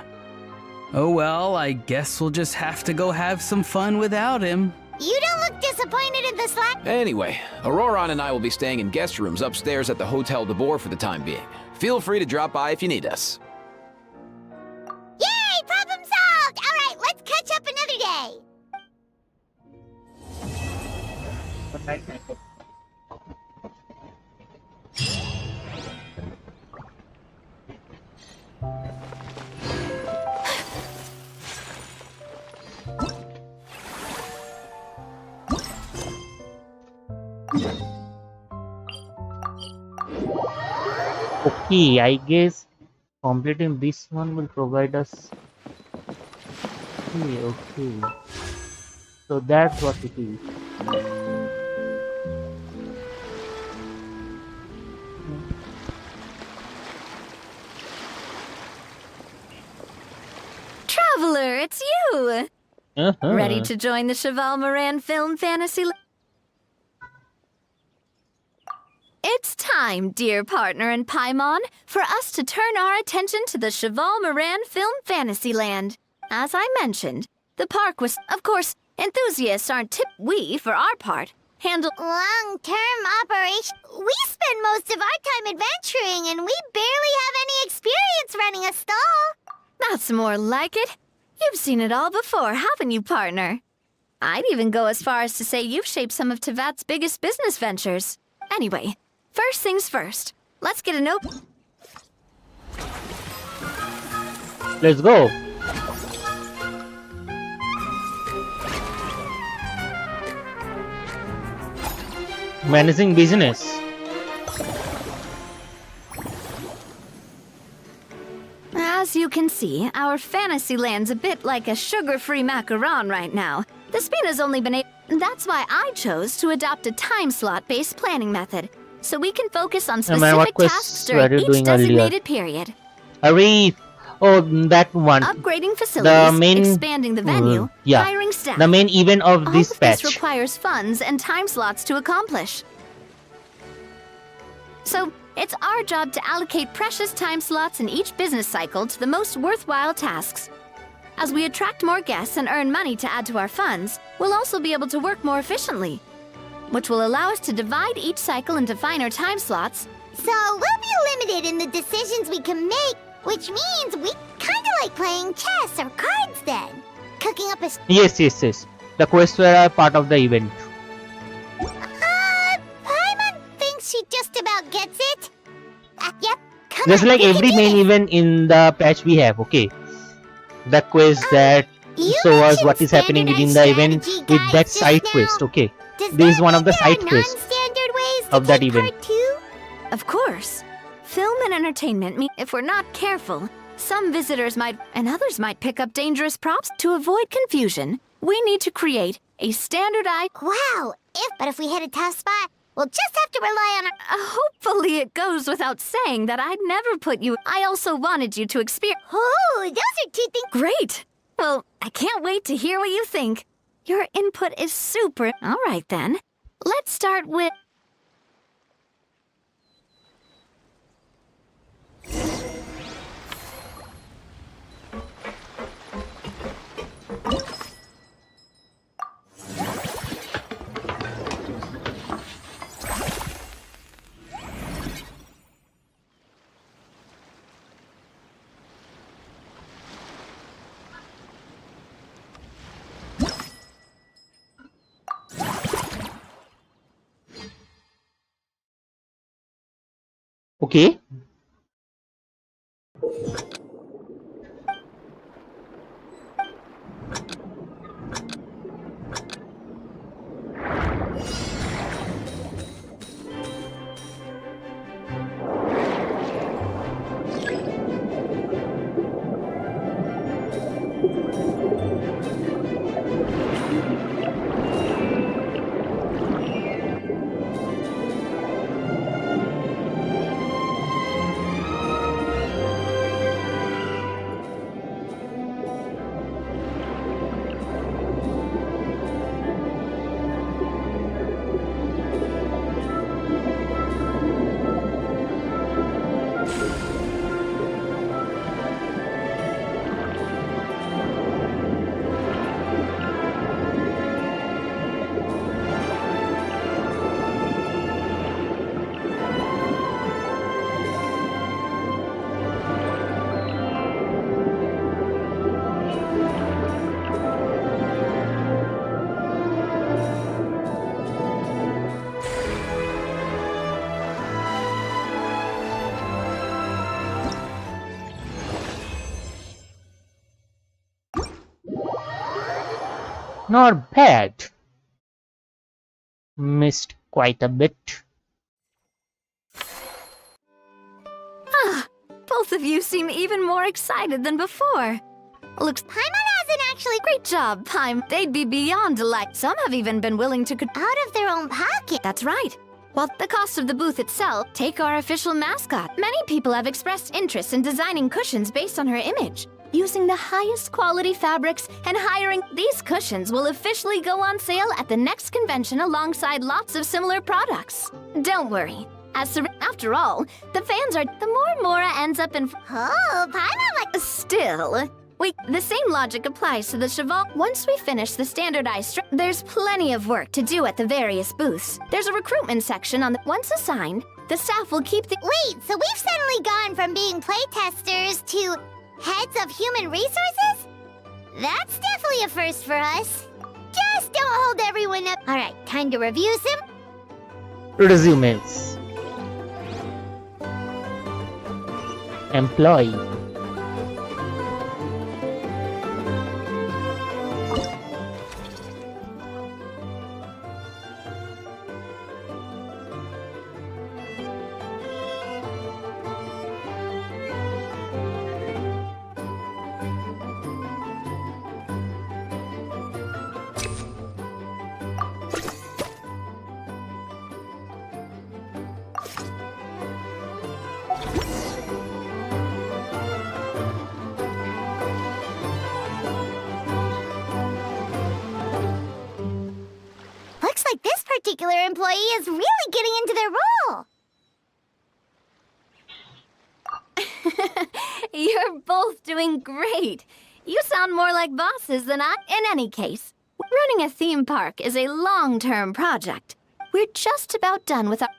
Oh well, I guess we'll just have to go have some fun without him. You don't look disappointed in the slack. Anyway, Auroron and I will be staying in guest rooms upstairs at the Hotel de Boer for the time being. Feel free to drop by if you need us. Yay! Problem solved! All right, let's catch up another day. Okay, I guess completing this one will provide us. Okay. So that's what it is. Traveler, it's you! Ready to join the Cheval Moran film fantasy? It's time, dear partner and Paimon, for us to turn our attention to the Cheval Moran Film Fantasyland. As I mentioned, the park was, of course, enthusiasts aren't we, for our part, handle Long-term operation. We spend most of our time adventuring, and we barely have any experience running a stall. That's more like it. You've seen it all before, haven't you, partner? I'd even go as far as to say you've shaped some of Tevat's biggest business ventures. Anyway, first things first. Let's get a note. Let's go. Managing business. As you can see, our Fantasyland's a bit like a sugar-free macaron right now. The Spina's only been That's why I chose to adopt a time slot-based planning method, so we can focus on man, what specific quests tasks were during you each doing earlier? designated period. Arif. Oh, that one. Upgrading facilities, main- expanding the venue, yeah. hiring staff. The main event of All this of patch. this requires funds and time slots to accomplish. So, it's our job to allocate precious time slots in each business cycle to the most worthwhile tasks. As we attract more guests and earn money to add to our funds, we'll also be able to work more efficiently, which will allow us to divide each cycle into finer time slots. So we'll be limited in the decisions we can make, which means we kind of like playing chess or cards then. Cooking up a... Yes. The quests were a part of the event. Paimon thinks she just about gets it. Yep, come Just on, like we can every do main this. event in the patch we have, okay? The quest that You show us mentioned what is happening within the standardized event strategy with guides that just side now. quest, okay? Does This is that one of mean the there are side quests non-standard ways of to that take event. part too? Of course. Film and entertainment mean if we're not careful, some visitors might and others might pick up dangerous props. To avoid confusion, we need to create a standardized... Wow, but if we hit a tough spot, we'll just have to rely on our... hopefully it goes without saying that I'd never put you... I also wanted you to experience... Oh, those are two things... Great! Well, I can't wait to hear what you think. Your input is super... All right, then. Let's start with... Okay. Not bad. Missed quite a bit. Both of you seem even more excited than before. Looks... Paimon hasn't actually... Great job, Paim. They'd be beyond delight. Some have even been willing to... out of their own pocket. That's right. While the cost of the booth itself, take our official mascot. Many people have expressed interest in designing cushions based on her image. Using the highest quality fabrics and hiring these cushions will officially go on sale at the next convention alongside lots of similar products. Don't worry. After all, the fans are. The more Mora ends up in. Oh, Paimon like. Still. The same logic applies to the Cheval. Once we finish the standardized there's plenty of work to do at the various booths. There's a recruitment section on the. Once assigned, the staff will keep the. Wait, so we've suddenly gone from being playtesters to heads of human resources? That's definitely a first for us. Just don't hold everyone up. All right, time to review some. Resumes. Employee. Looks like this particular employee is really getting into their role. You're both doing great. You sound more like bosses than I. In any case, running a theme park is a long-term project. We're just about done with our.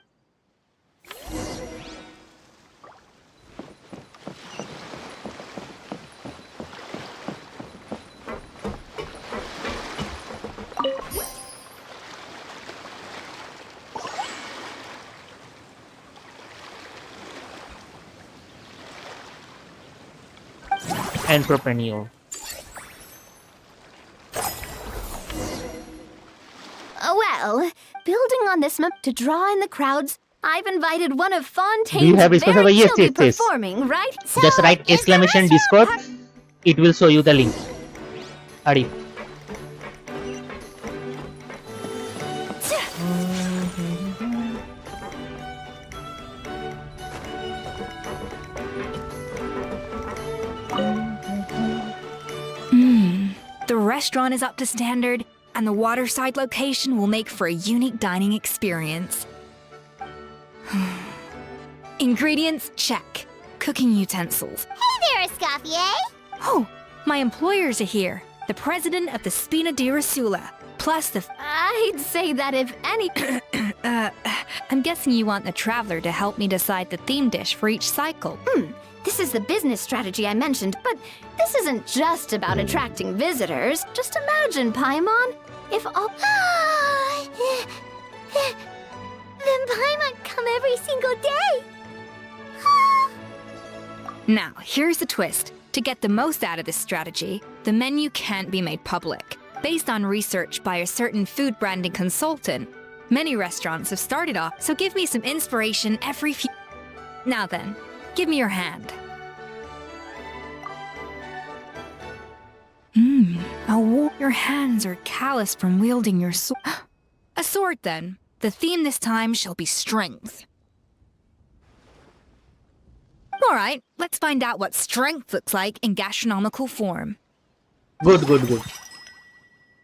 Entrepreneur. Well, building on this map to draw in the crowds, I've invited one of Fontaine's Do you have Discord? very Yes, she'll be yes. performing, right? Just write exclamation Discord. It will show you the link. Arif. The restaurant is up to standard, and the waterside location will make for a unique dining experience. Ingredients, check. Cooking utensils. Hey there, Escoffier. Oh, my employers are here. The president of the Spina di Rosula, plus the... I'd say that if any... I'm guessing you want the traveler to help me decide the theme dish for each cycle. This is the business strategy I mentioned, but this isn't just about attracting visitors. Just imagine, Paimon, if all... Then Paimon come every single day. Now, here's the twist. To get the most out of this strategy, the menu can't be made public. Based on research by a certain food branding consultant, many restaurants have started off, so give me some inspiration every few... Now then, give me your hand. Your hands are calloused from wielding your sword. A sword, then. The theme this time shall be strength. All right, let's find out what strength looks like in gastronomical form. Good, good, good.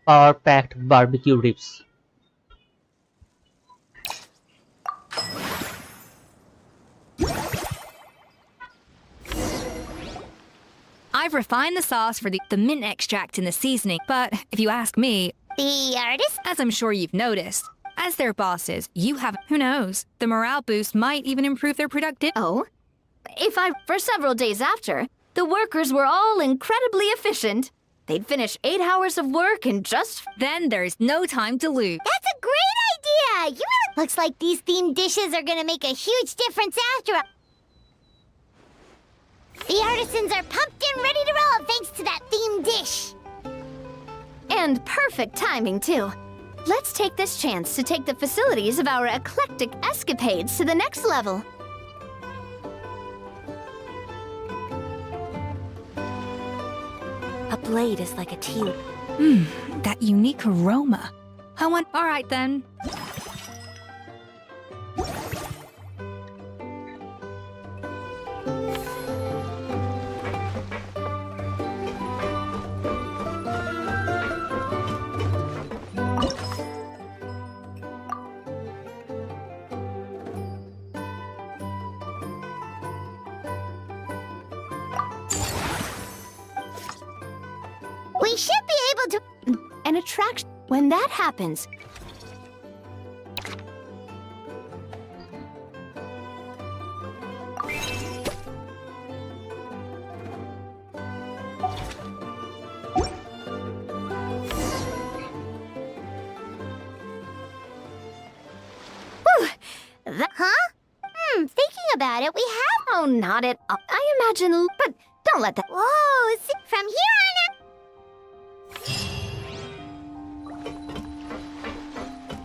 Power-packed barbecue ribs. I've refined the sauce for the mint extract in the seasoning, but if you ask me, The artist? as I'm sure you've noticed, as their bosses, you have, who knows, the morale boost might even improve their productivity. Oh? For several days after, the workers were all incredibly efficient. They'd finish 8 hours of work in just... Then there's no time to lose. That's a great idea! Looks like these themed dishes are gonna make a huge difference after all. The artisans are pumped and ready to roll thanks to that themed dish. And perfect timing, too. Let's take this chance to take the facilities of our eclectic escapades to the next level. A blade is like a tea. That unique aroma. All right then. should be able to. An attraction. When that happens, Huh? Thinking about it, we have. Oh, not at all. I imagine, but don't let that. Whoa, from here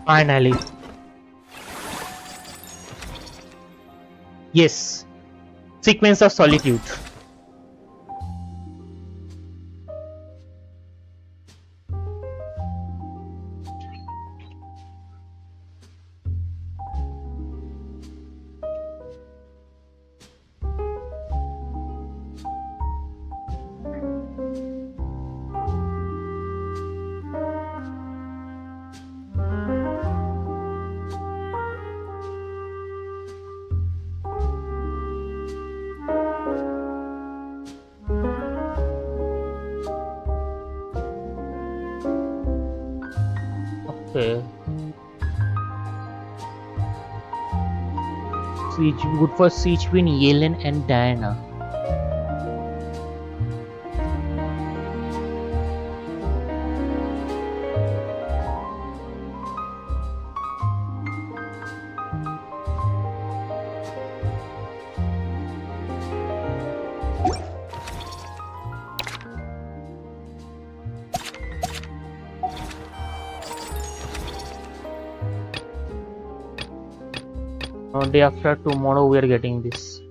Finally. Yes. Sequence of Solitude. Okay. Siege, good for siege between Yelen and Diana. Day after tomorrow we are getting this.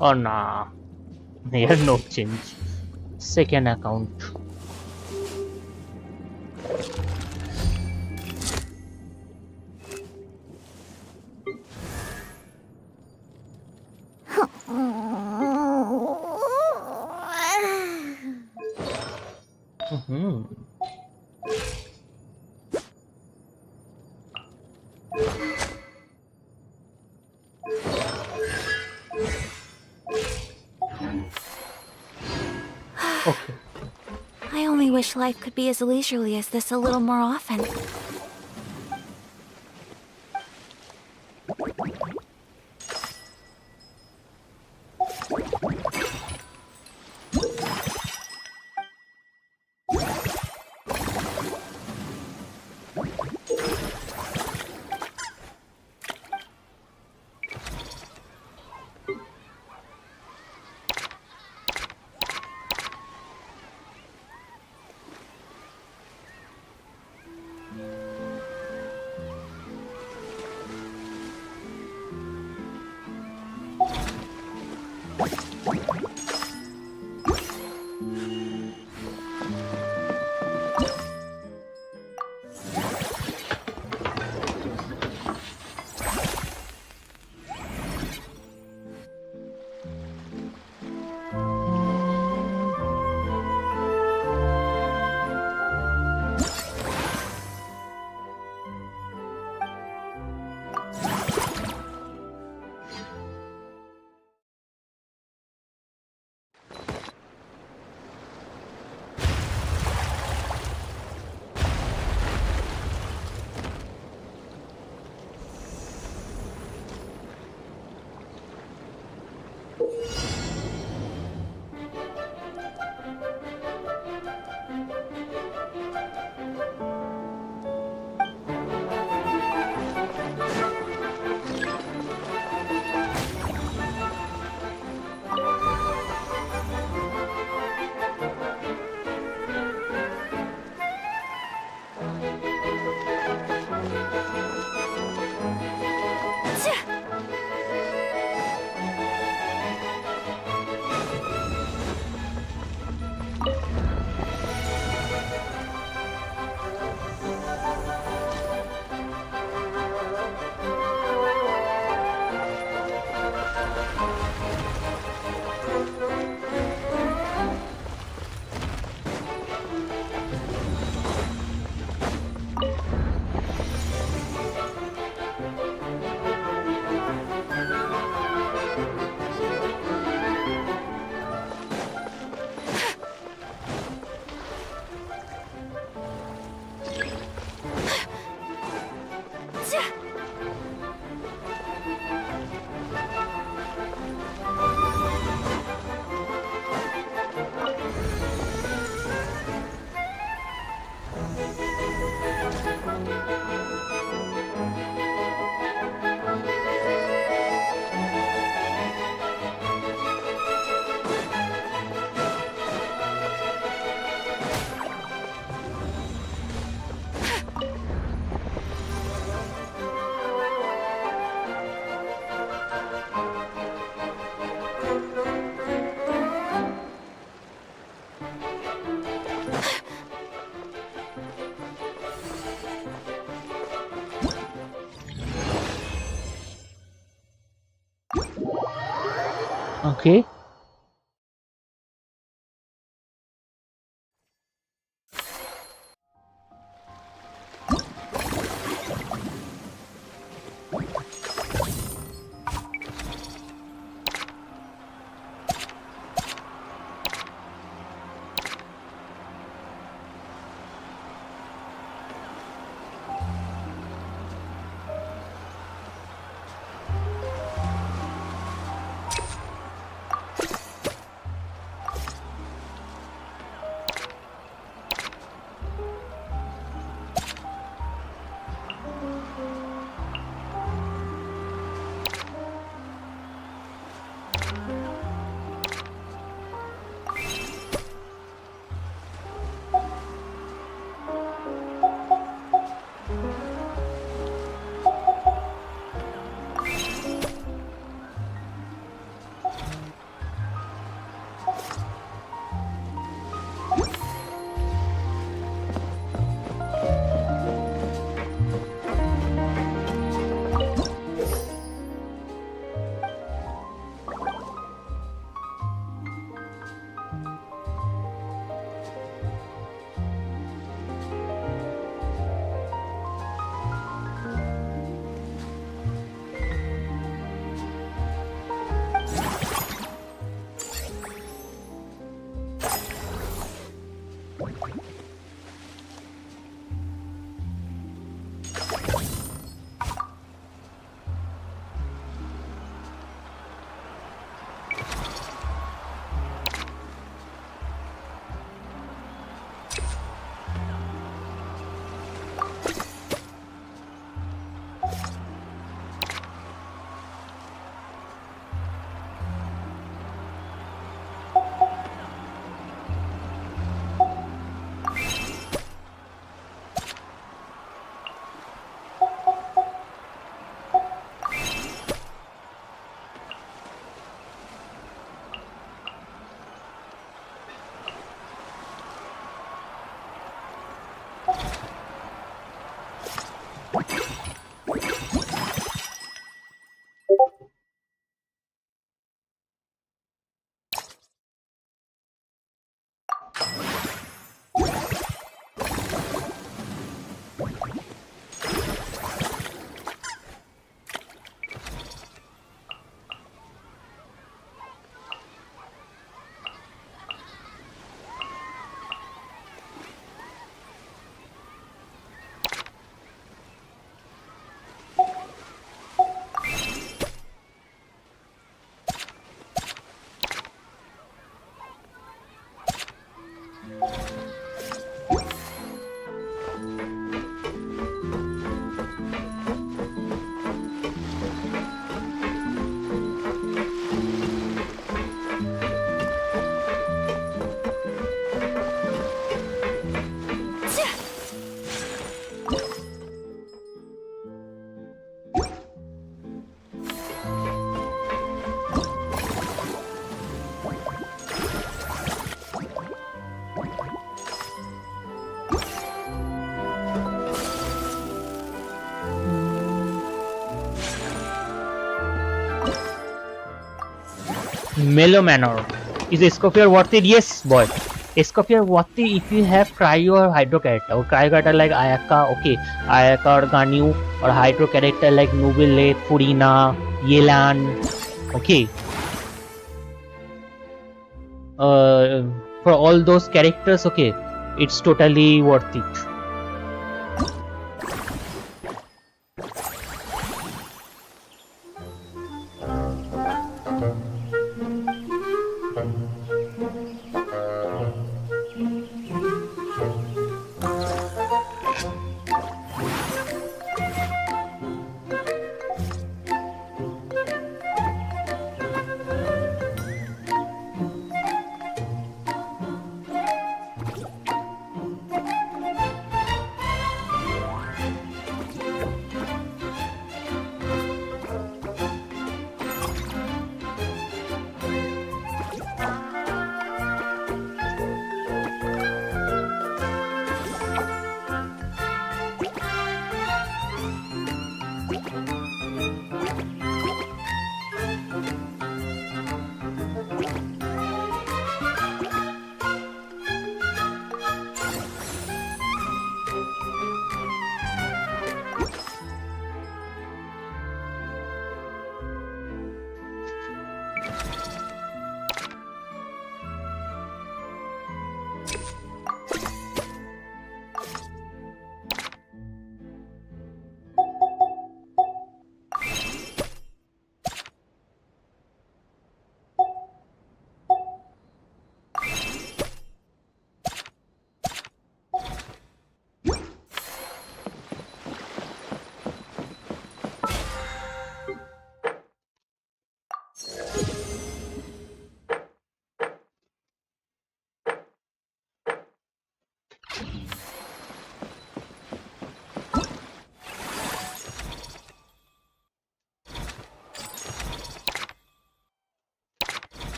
Oh nah, there no change. Second account. Okay. I only wish life could be as leisurely as this a little more often. Okay. Mellow Manor. Is Escoffier worth it? Yes, boy. Escoffier worth it if you have Cryo or Hydro character. Or Cryo character like Ayaka, okay. Ayaka or Ganyu, or Hydro character like Nubile, Furina, Yelan. Okay. For all those characters, okay, it's totally worth it.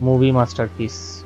Movie masterpiece.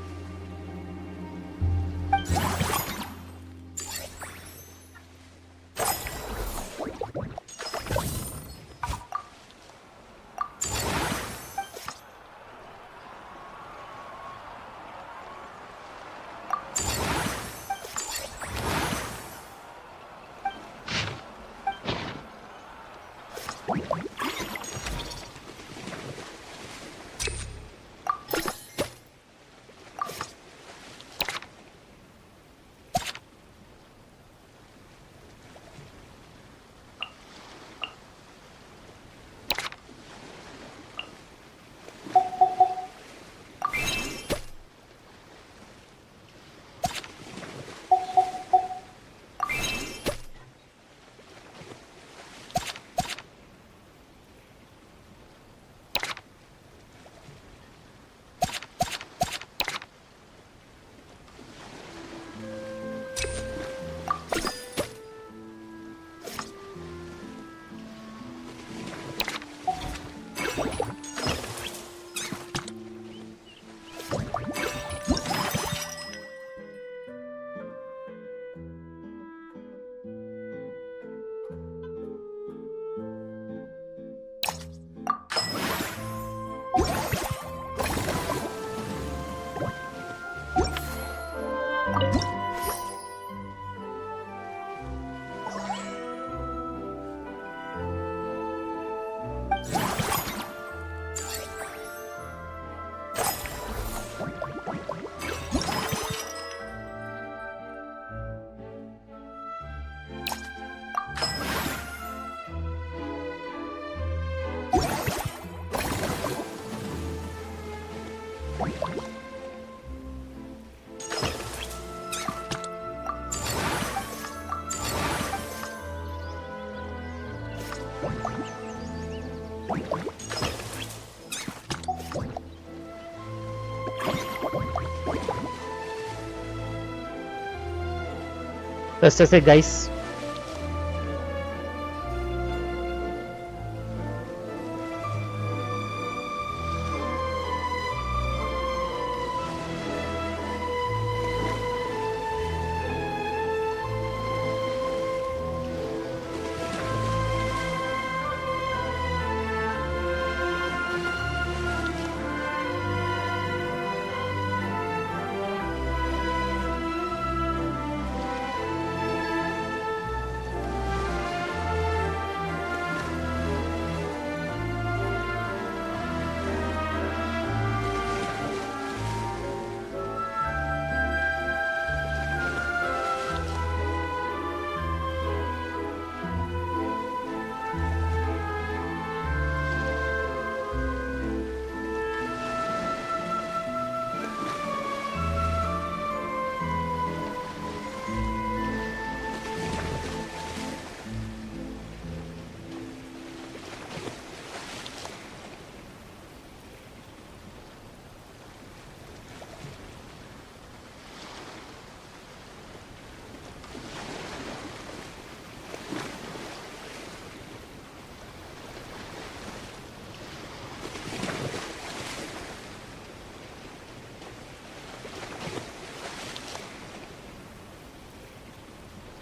That's just it, guys.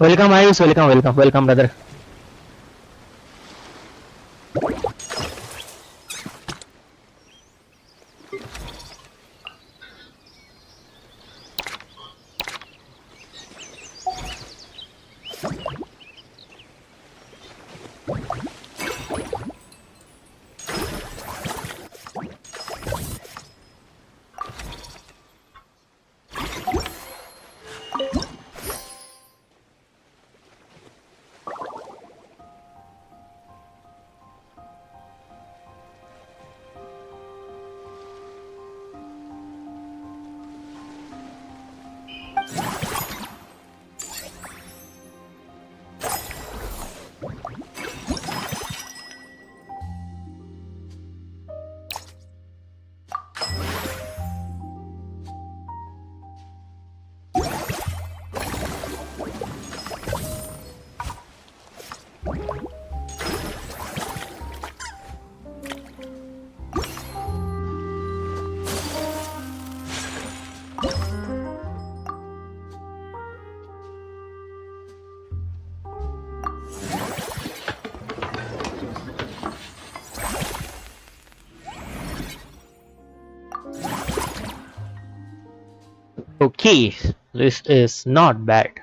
Welcome, Ayush. Welcome, brother. Okay, this is not bad.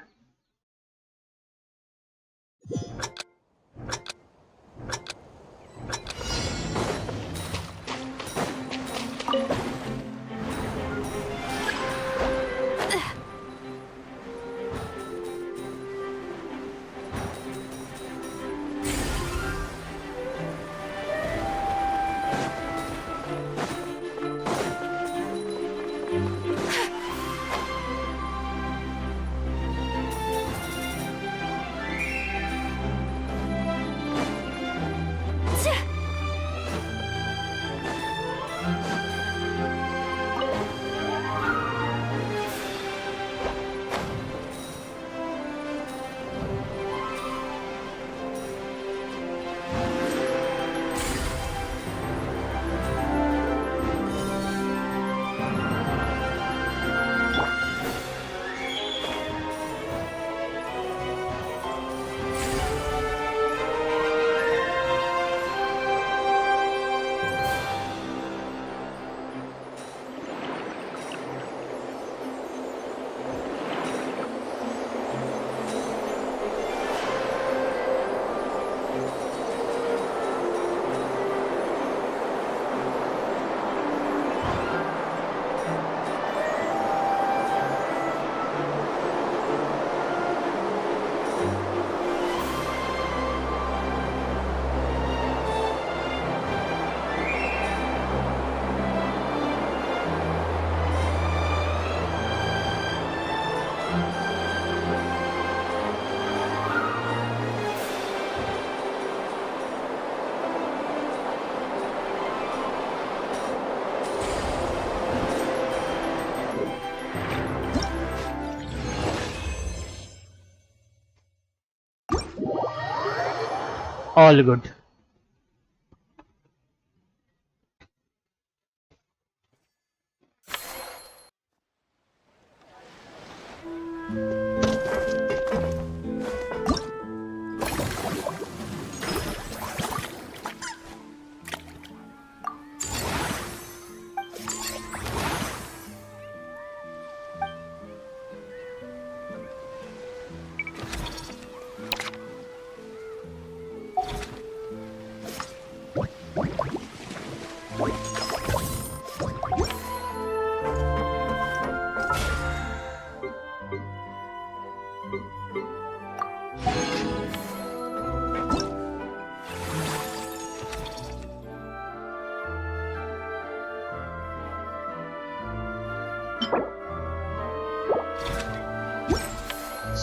All good.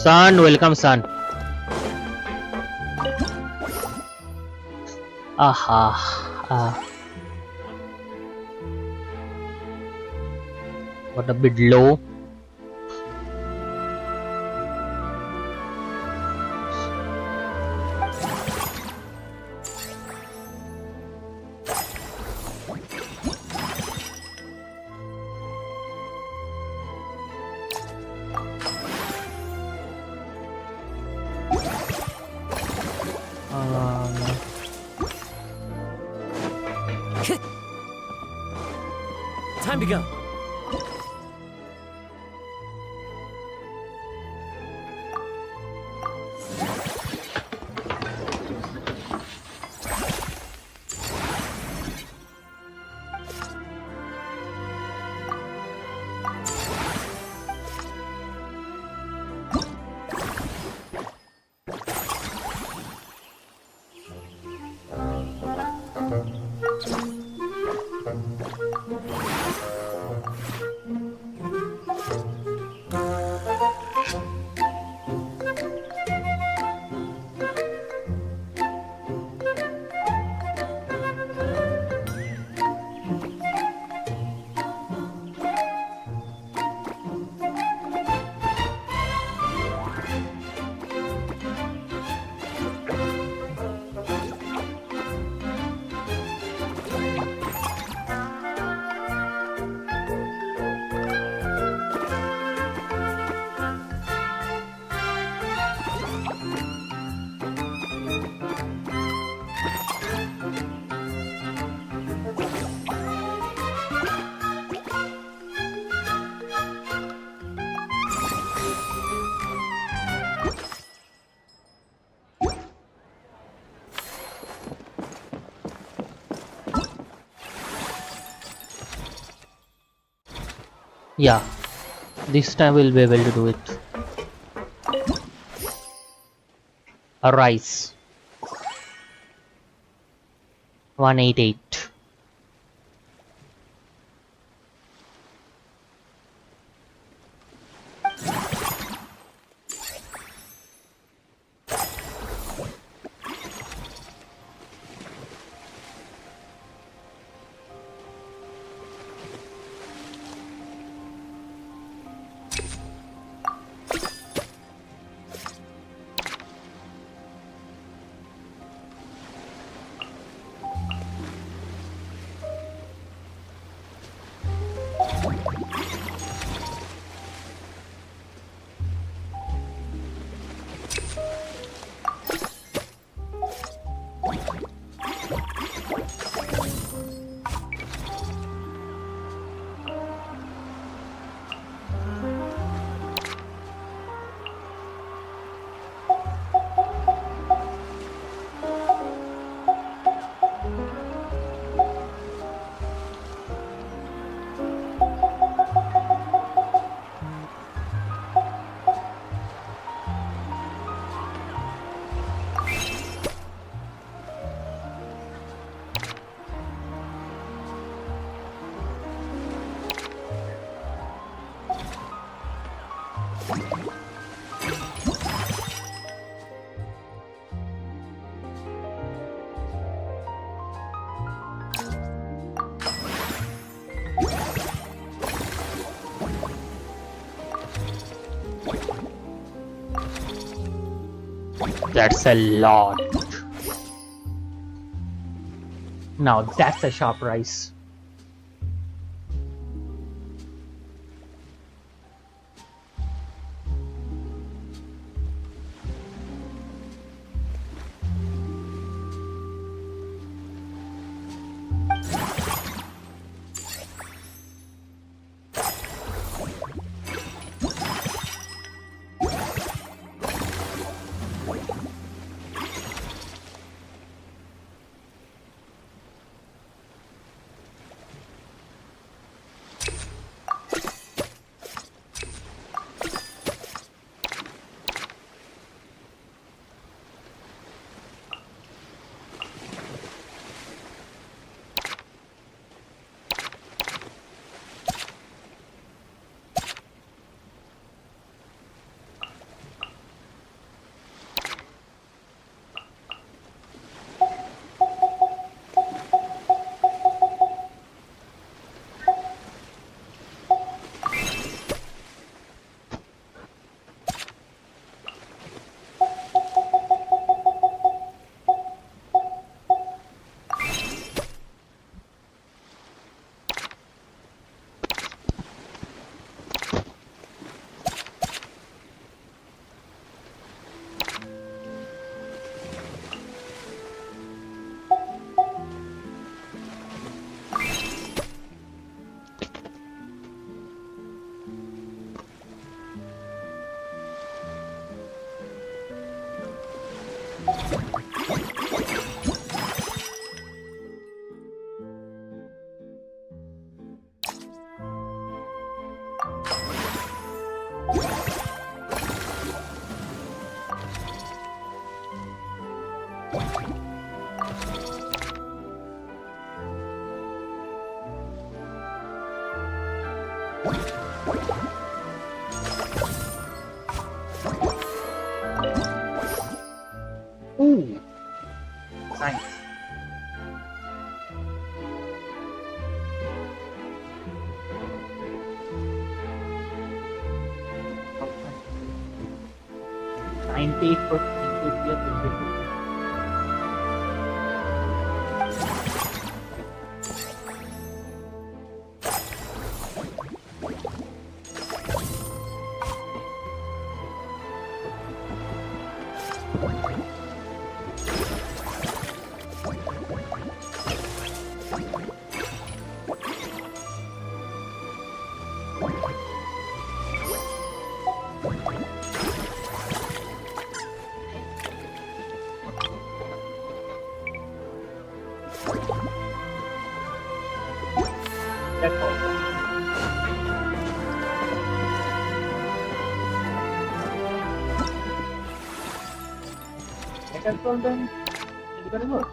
Son, welcome, son. What a bit low. Time to go. Yeah, this time we'll be able to do it. A rice. 188. That's a lot. Now that's a sharp rice. 98% India. That's all. That's all then. Thank you very much.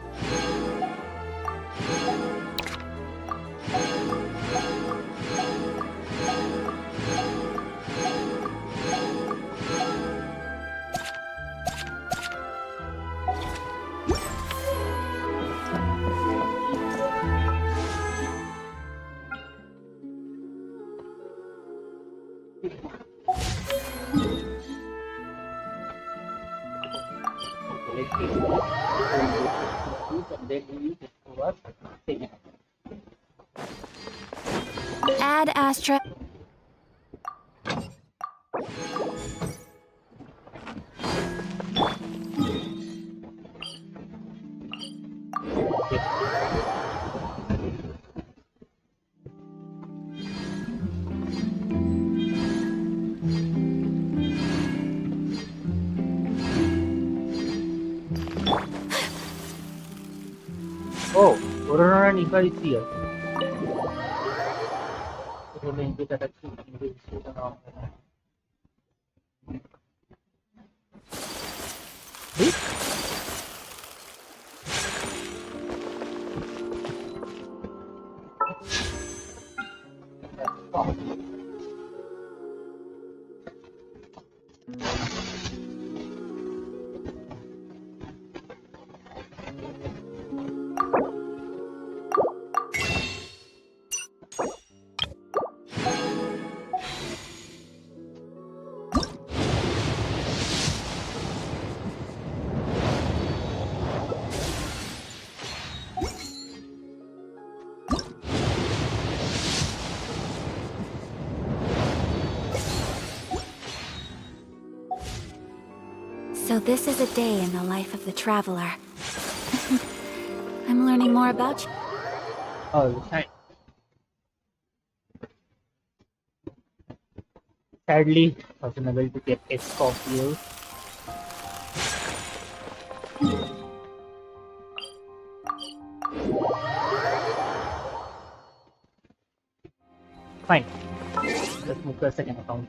Add Astra. Oh, Corona and Ika is here. So this is a day in the life of the traveler. I'm learning more about you. Oh, sadly, I wasn't able to get a Scorpio. Fine. Let's move to a second account.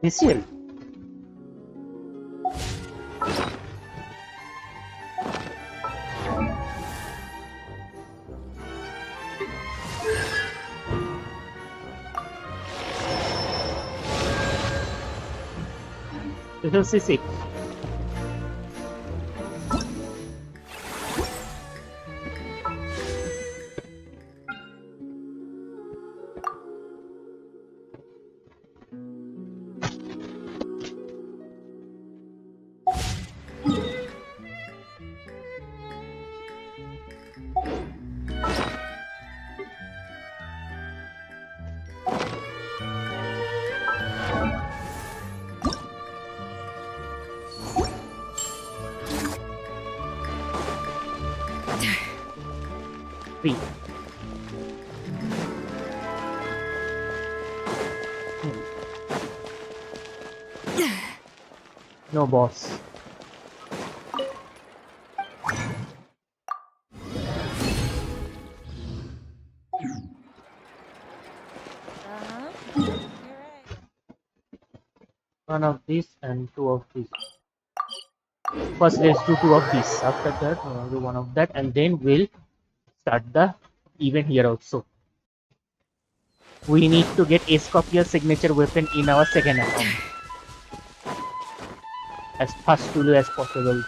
Bestial. This is C6. Three. No boss. One of these and two of these. First, let's do two of these. After that, we'll do one of that, and then we'll start the event here also. We need to get a Scorpio signature weapon in our second account as fast as possible.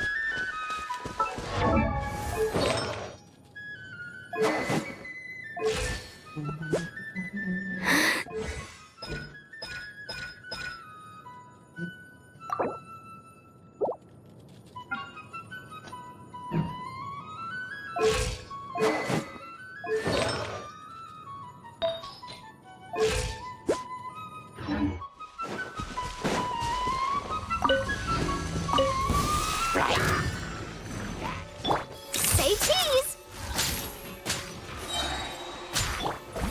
Say cheese!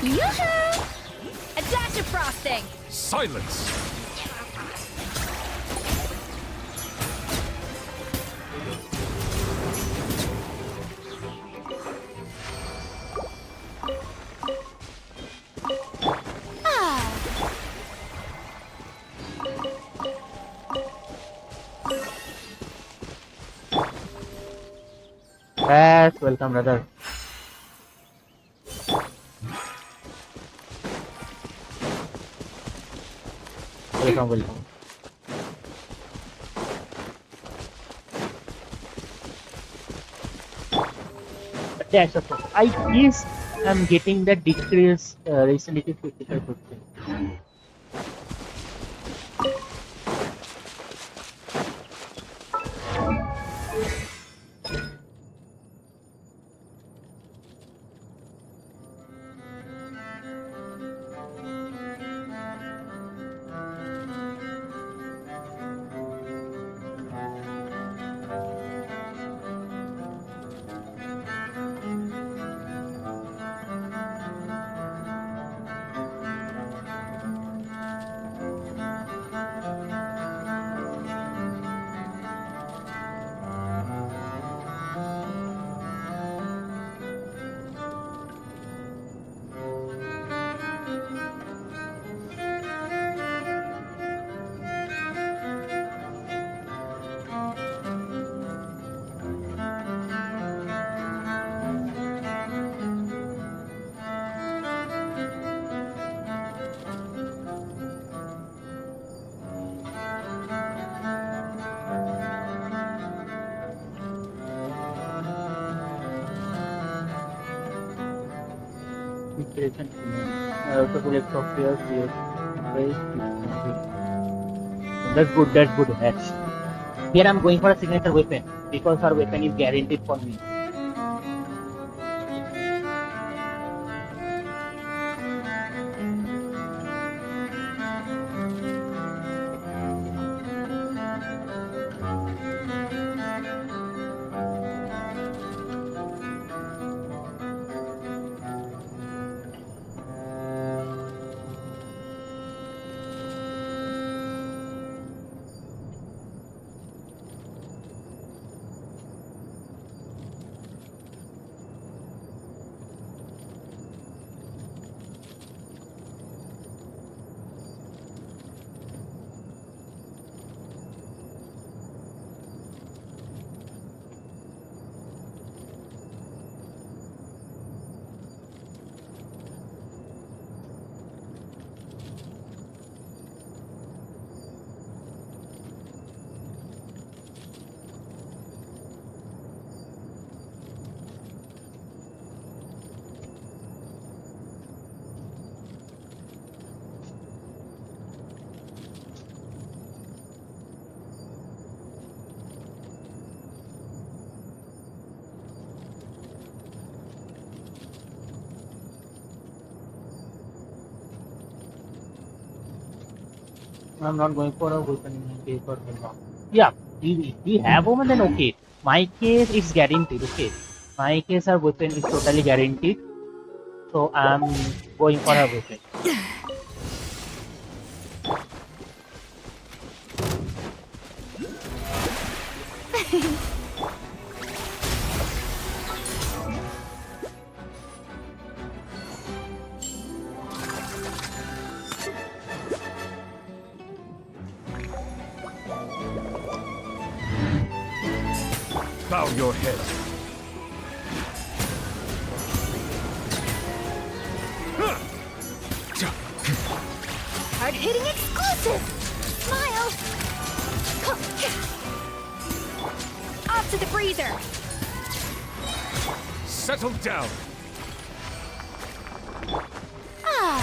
Yoo-hoo! A dash of frosting! Silence! Yes, welcome, brother. Welcome. Dash of course. I guess I'm getting the decrease recently 55%. That's good, Hatch. Here I'm going for a signature weapon because her weapon is guaranteed for me. I'm not going for a weapon in case or not. Yeah, if we have woman, then okay. My case is guaranteed. Okay, my case our weapon is totally guaranteed. So I'm going for a weapon. Bow your head. Hard-hitting exclusive! Smile! Off to the freezer! Settle down. Ah!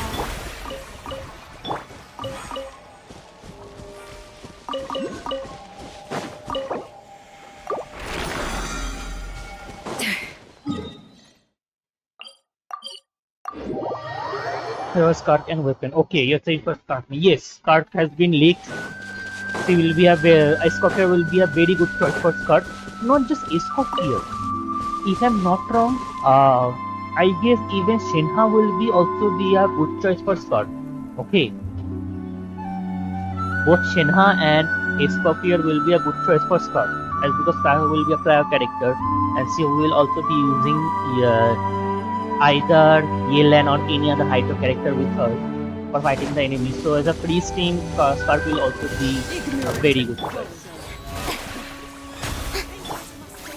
Here was card and weapon. Okay, you're saying for card. Yes, card has been leaked. She will be a Scorpio will be a very good choice for Scott. Not just Scorpio. If I'm not wrong, I guess even Shinha will be also be a good choice for Scott. Okay. Both Shinha and Scorpio will be a good choice for Scott. As because Saha will be a player character and she will also be using either Yelan or any other Hydro character with her for fighting the enemy. So as a priest team, Scarf will also be a very good choice.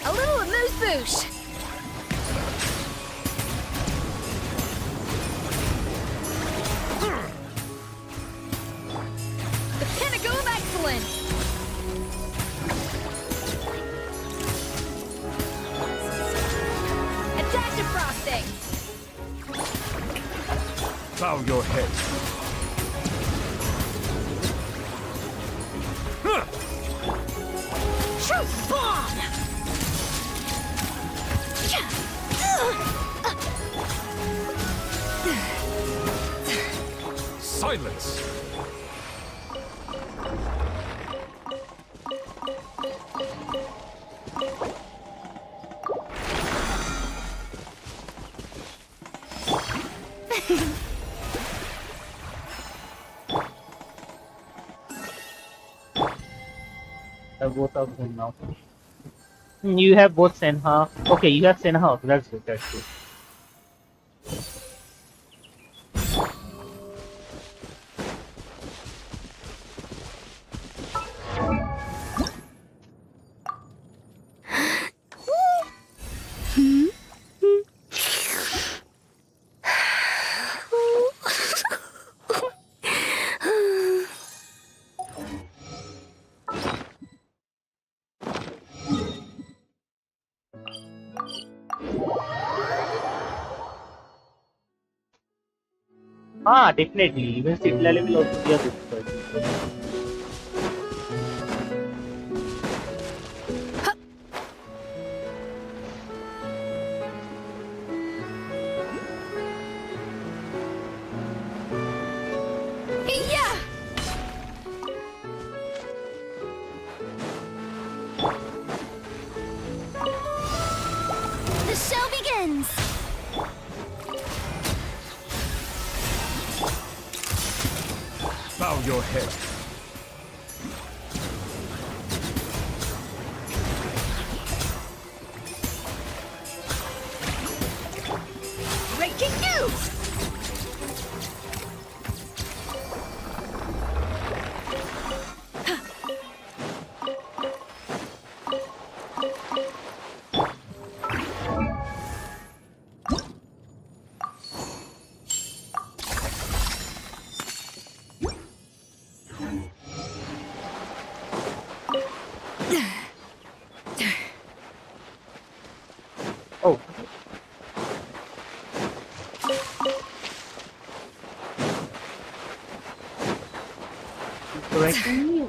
A little amuse-bouche! The pinnacle of excellence! Attack to frosting! Bow your head. Truth bomb! Silence. Both of them now. You have both Senha. Okay, you have Senha. That's good. That's good. Definitely. Even Sitlale will also be a good choice. Yeah! The show begins! Bow your head. Breaking news! Oh. Correcting me?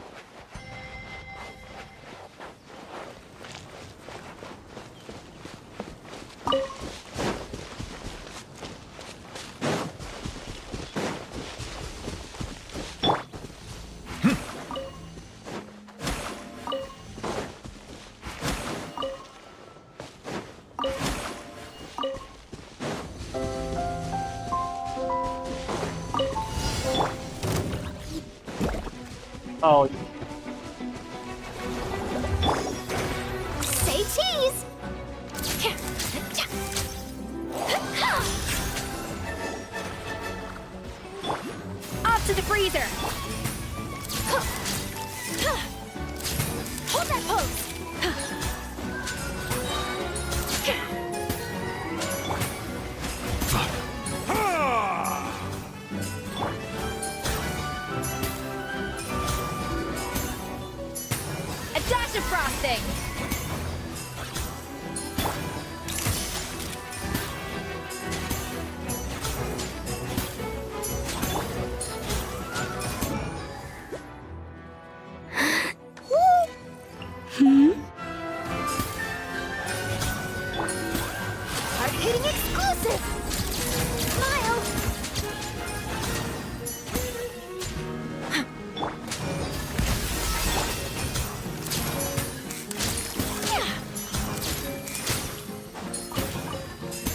Oh, Say cheese! Off to the freezer! Hold that pose! A dash of frosting! Hard-hitting exclusive! Smile!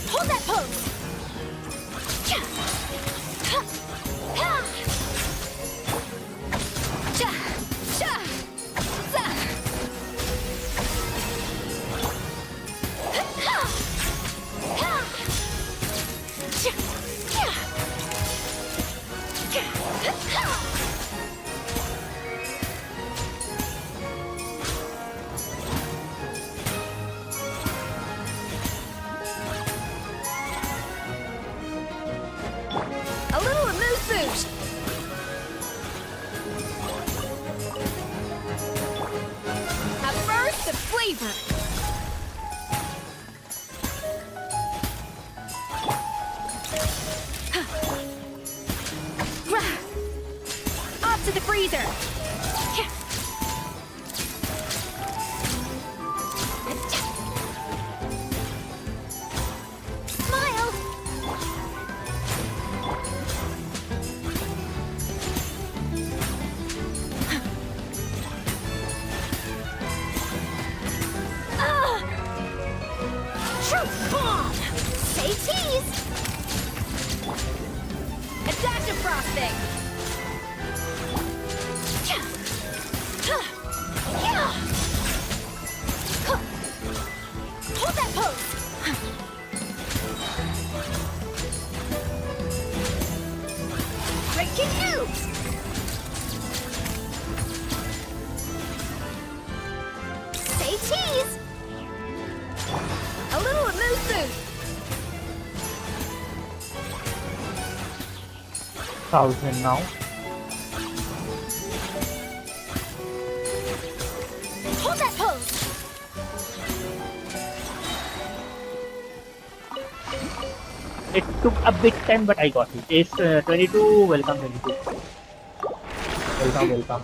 Hold that pose! A little amuse bouche! A burst of flavor! Off to the freezer! Smile! Truth bomb! Say cheese! A dash of frosting! Hold that pose! Breaking news! Say cheese! A little amuse bouche! 1,000 now. Hold that pose! It took a bit time, but I got it. It's 22. Welcome, 22. Welcome. Welcome, 22. Welcome.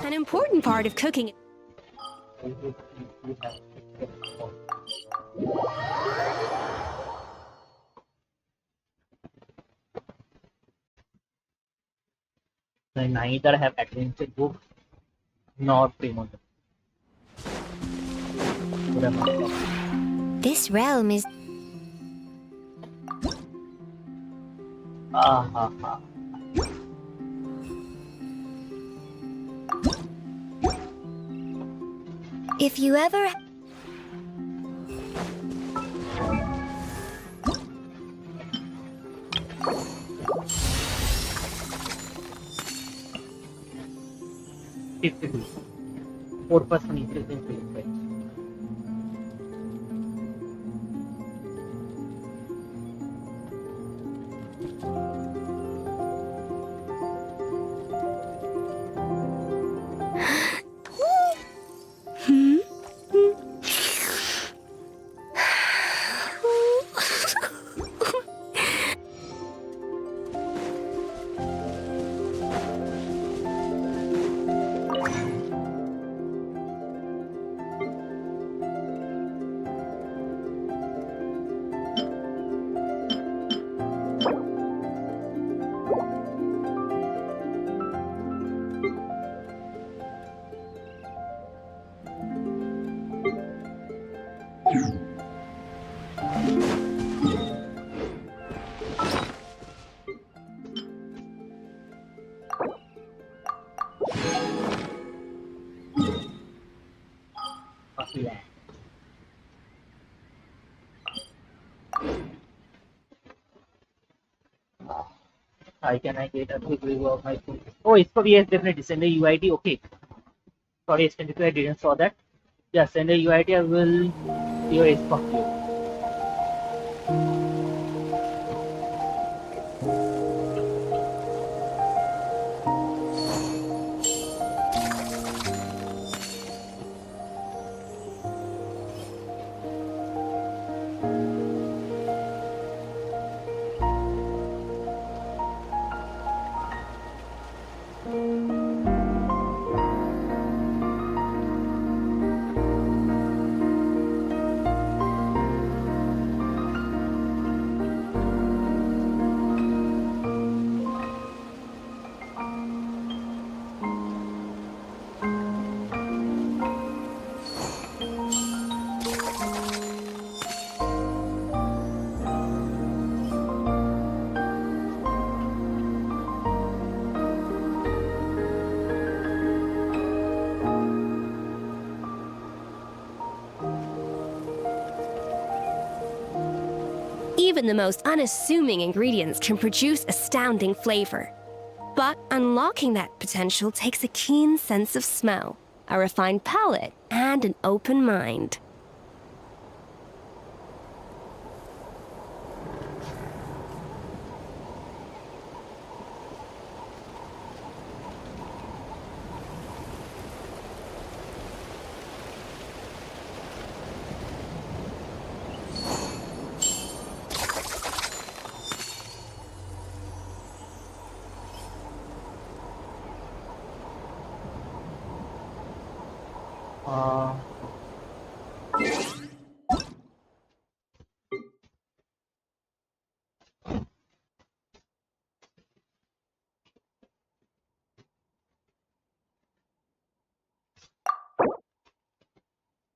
An important part of cooking. I neither have adventure book nor premonition. This realm is... If you ever... Typically, 4% increase in field price. Yeah. How can I get a quick review of my food? Oh, it's for yes, definitely. Send a UID. Okay. Sorry, extended. I didn't saw that. Yeah, send a UID. I will your export you. Even the most unassuming ingredients can produce astounding flavor. But unlocking that potential takes a keen sense of smell, a refined palate, and an open mind.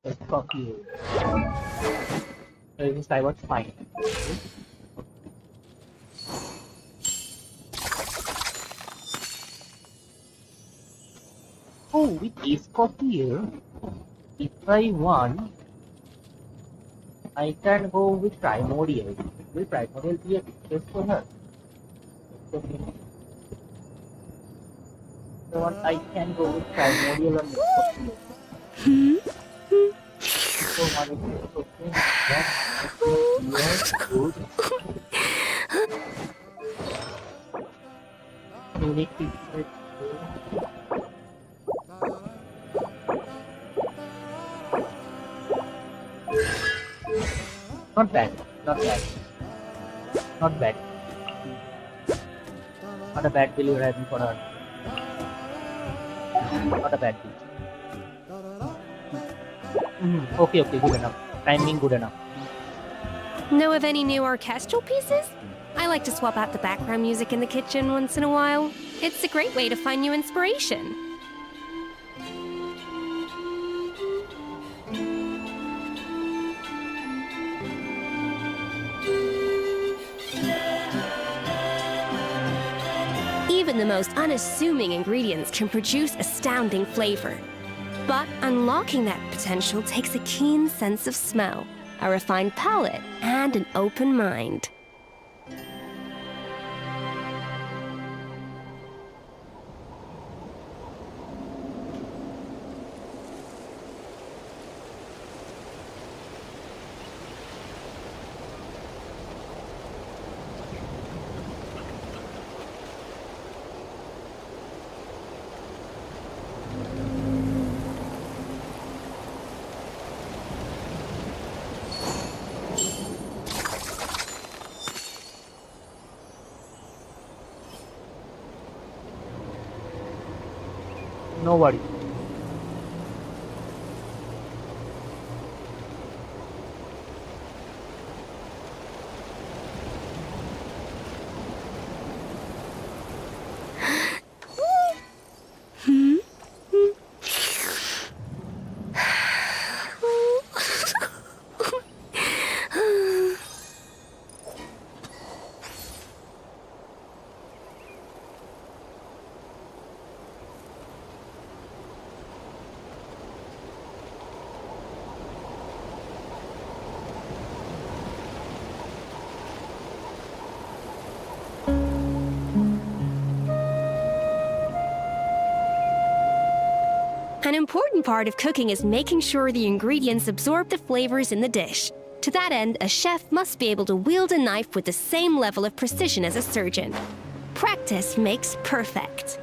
Let's copy you. This I was fine. Oh, with ace copy here, if I want, I can go with primordial. Will primordial be a success for her? So what I can go with primordial and copy. So what is it? Okay, that's good. Unique feature. Not bad, not bad, not bad. Not a bad bill you're having for her. Not a bad bill. Okay, good enough. Timing good enough. Know of any new orchestral pieces? I like to swap out the background music in the kitchen once in a while. It's a great way to find new inspiration. Even the most unassuming ingredients can produce astounding flavor. But unlocking that potential takes a keen sense of smell, a refined palate, and an open mind. No worry. An important part of cooking is making sure the ingredients absorb the flavors in the dish. To that end, a chef must be able to wield a knife with the same level of precision as a surgeon. Practice makes perfect.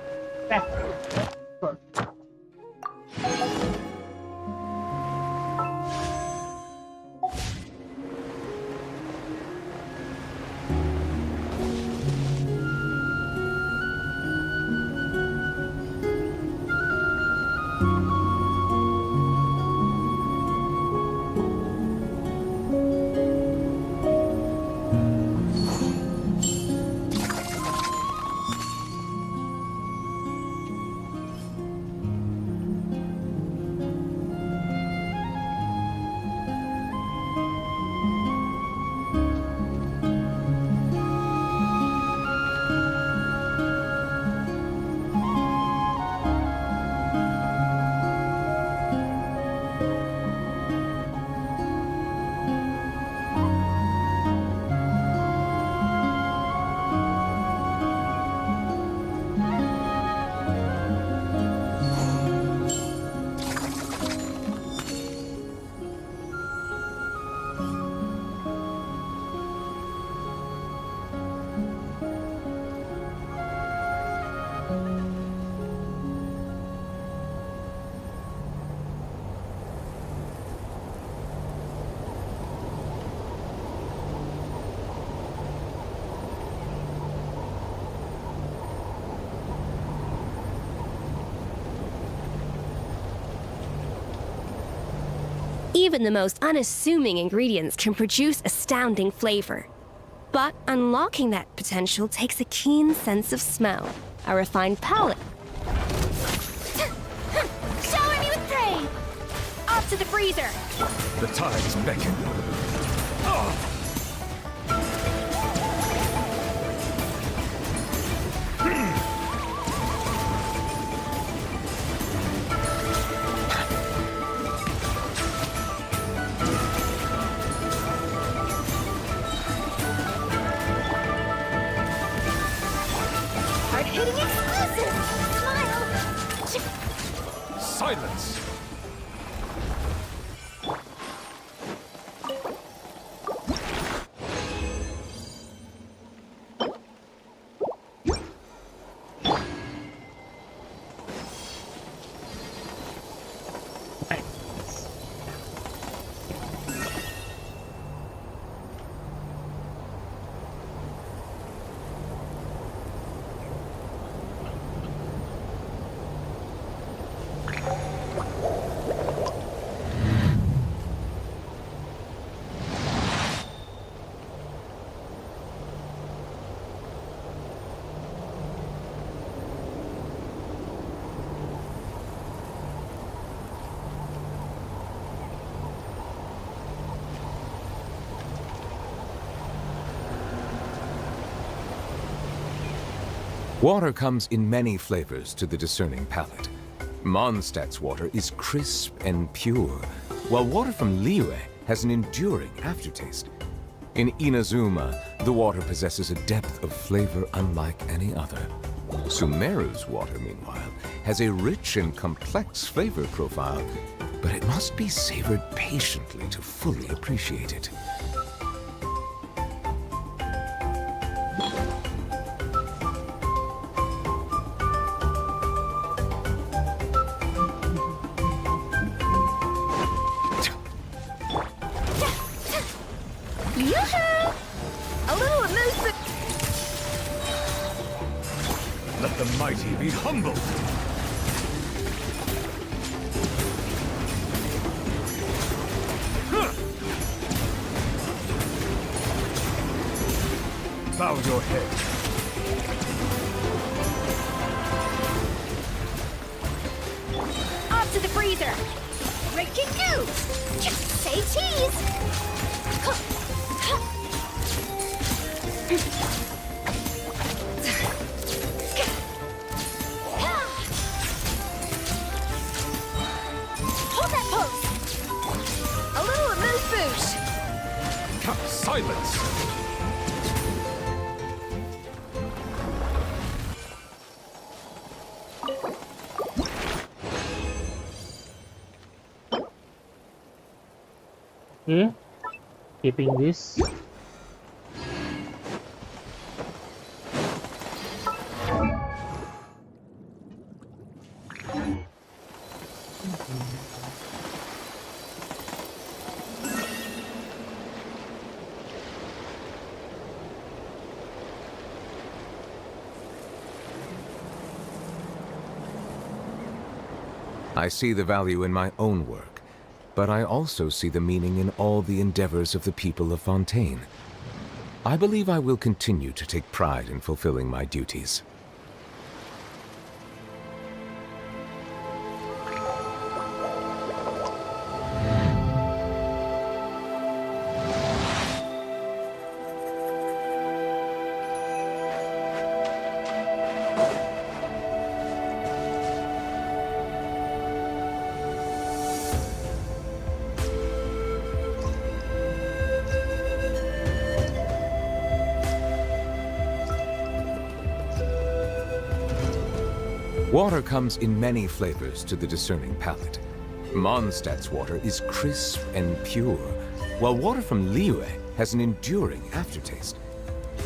Even the most unassuming ingredients can produce astounding flavor. But unlocking that potential takes a keen sense of smell, a refined palate. Shower me with praise! Off to the freezer! The tides beckon. Oh! Hard-hitting exclusive! Smile! Silence! Water comes in many flavors to the discerning palate. Mondstadt's water is crisp and pure, while water from Liyue has an enduring aftertaste. In Inazuma, the water possesses a depth of flavor unlike any other. Sumeru's water, meanwhile, has a rich and complex flavor profile, but it must be savored patiently to fully appreciate it. Yoo-hoo! A little amuse. Let the mighty be humbled. Bow your head. Off to the freezer! Breaking news! Say cheese! Hold that pose! A little amuse-bouche! Silence! Okay, keeping this. I see the value in my own work, but I also see the meaning in all the endeavors of the people of Fontaine. I believe I will continue to take pride in fulfilling my duties. Water comes in many flavors to the discerning palate. Mondstadt's water is crisp and pure, while water from Liyue has an enduring aftertaste.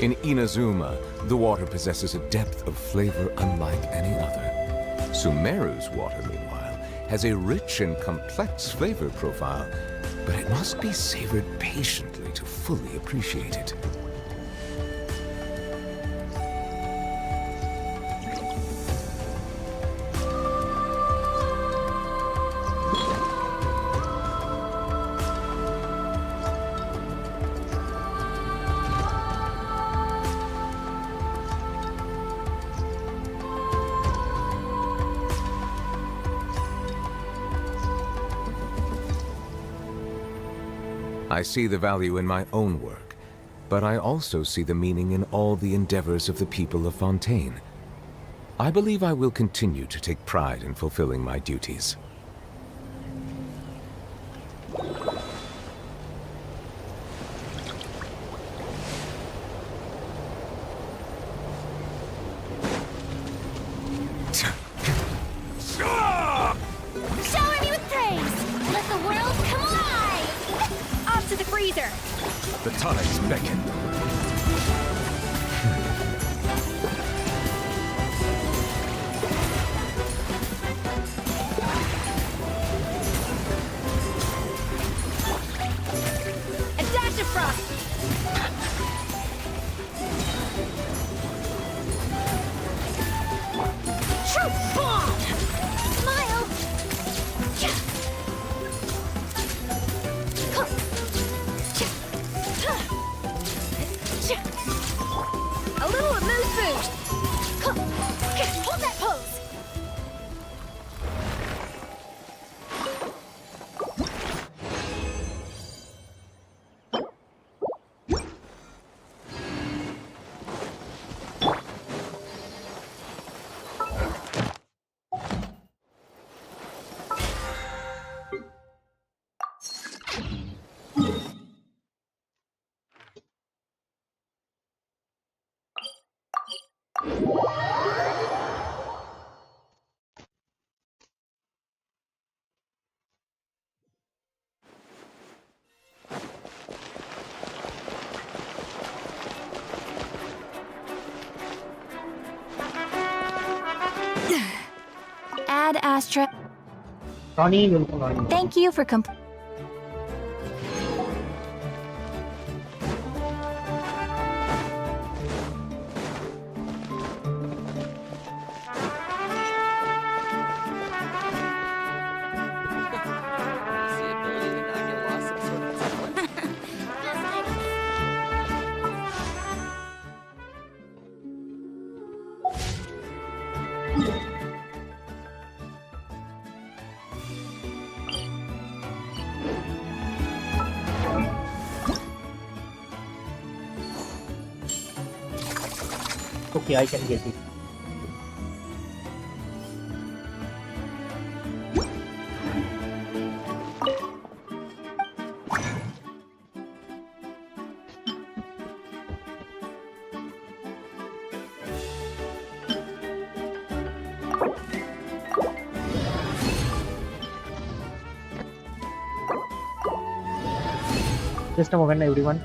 In Inazuma, the water possesses a depth of flavor unlike any other. Sumeru's water, meanwhile, has a rich and complex flavor profile, but it must be savored patiently to fully appreciate it. I see the value in my own work, but I also see the meaning in all the endeavors of the people of Fontaine. I believe I will continue to take pride in fulfilling my duties. Shower me with praise! Let the world come alive! Off to the freezer! The tides beckon. A dash of frost! Truth bomb! Smile! A little mood boost! Hold that pose! Ad Astra. Ronnie, welcome, Ronnie. Thank you for Okay, I can get it. Just a moment, everyone.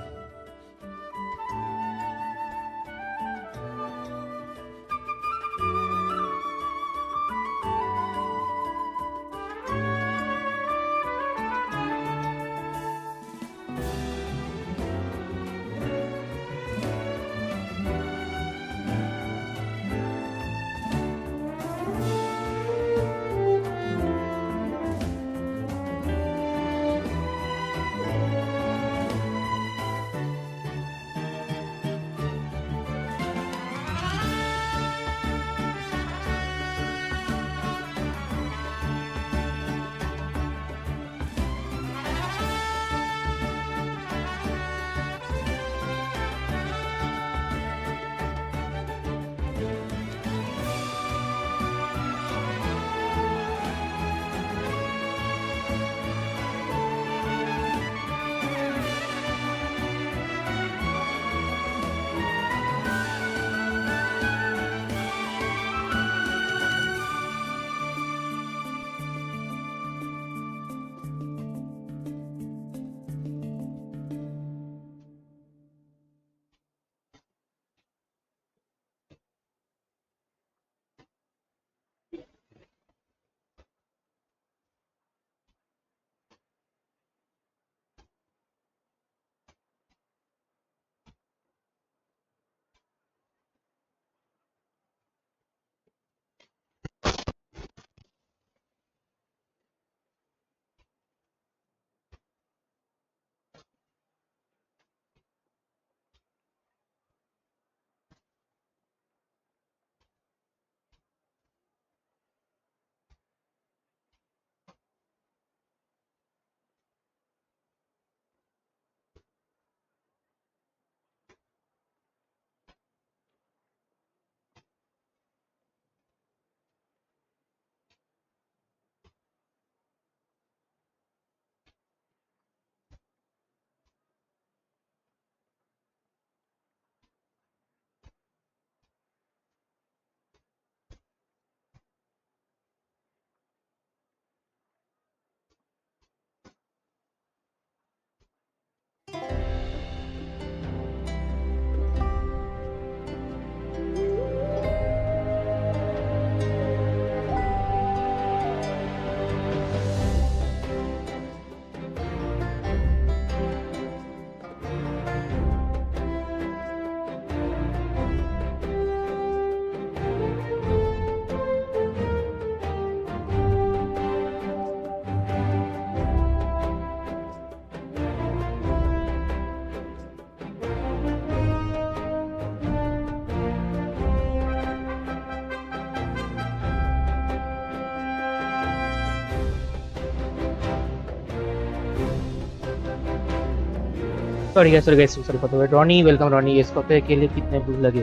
Sorry guys, sorry for the wait. Ronnie, welcome Ronnie. Yes, कहते हैं के लिए कितने blue लगे?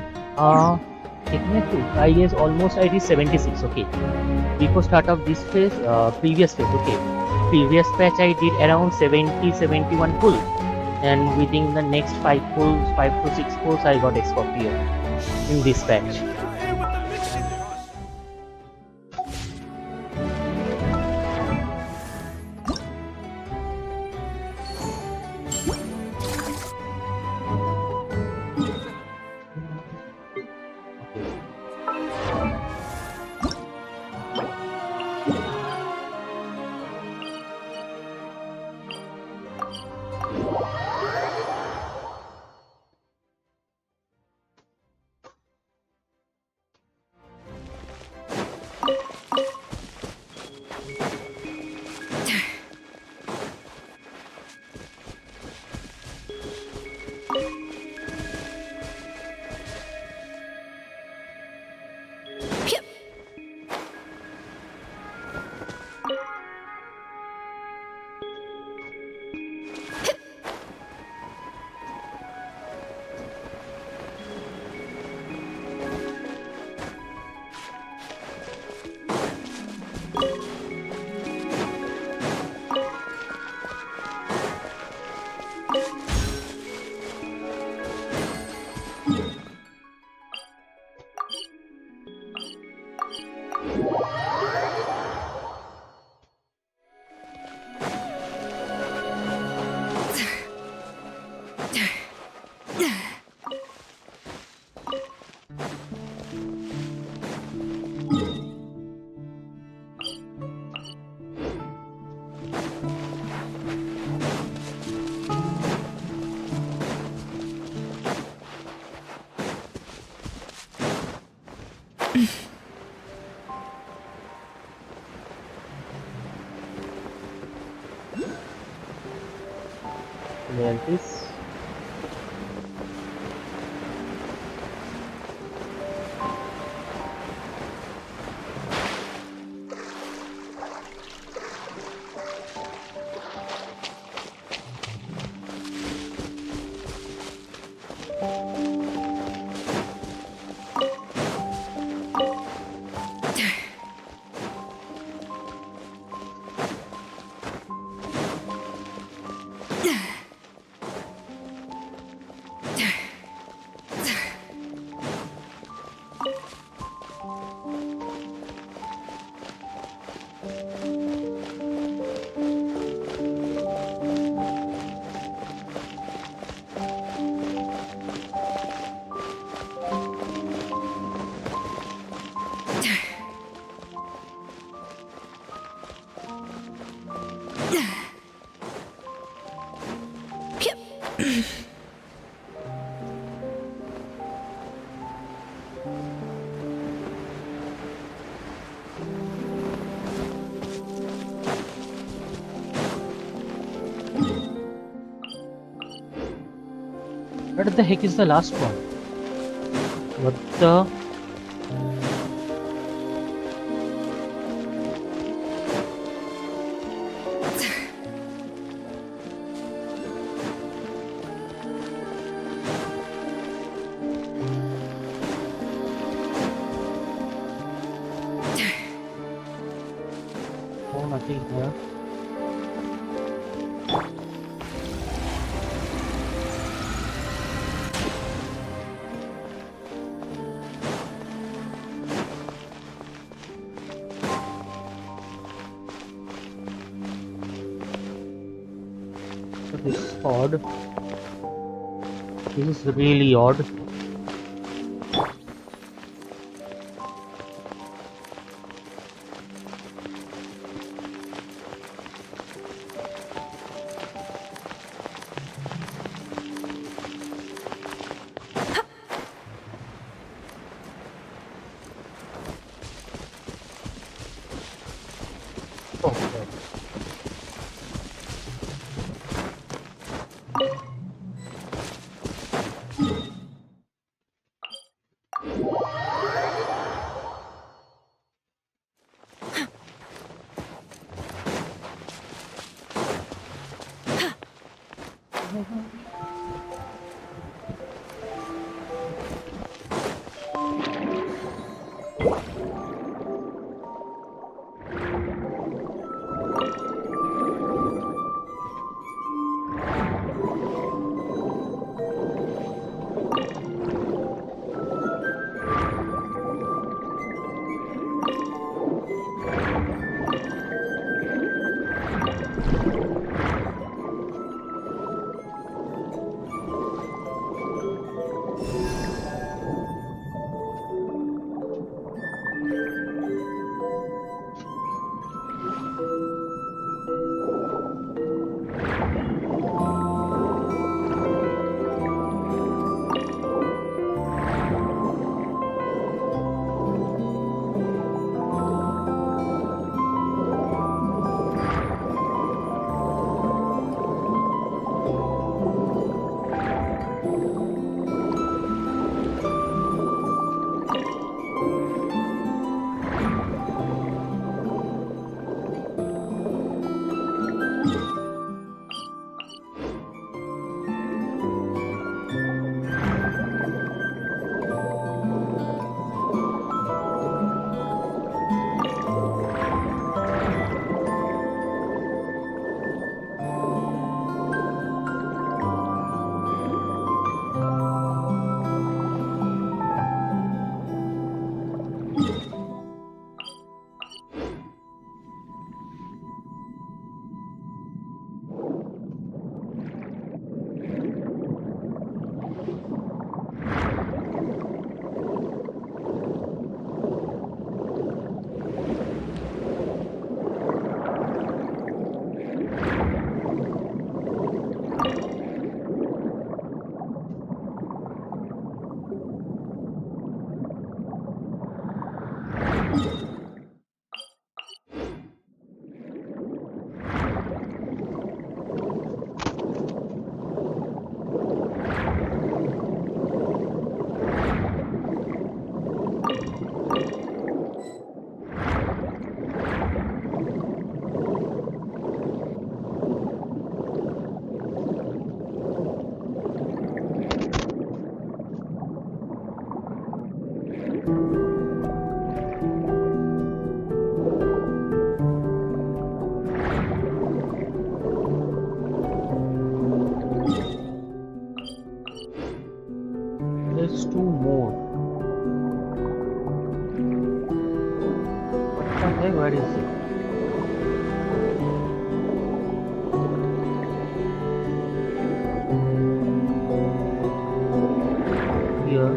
कितने to? I guess almost I did 76. Okay. Before start of this phase, previous phase. Okay. Previous patch I did around 70, 71 pull, and within the next 5 pulls, 5 to 6 pulls, I got Scorpio in this patch. There it is. What the heck is the last one? What the? Oh, nothing here. This is odd. This is really odd. Okay. There's two more. Okay, where is it? Here.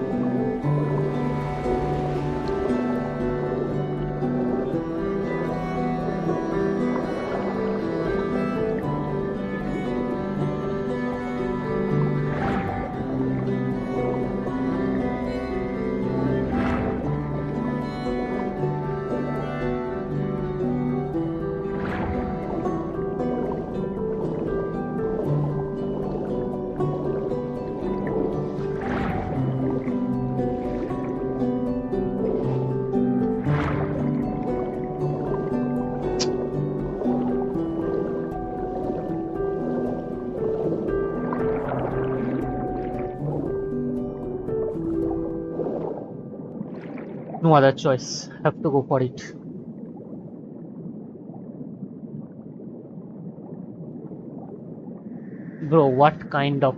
No other choice. Have to go for it. Bro, what kind of...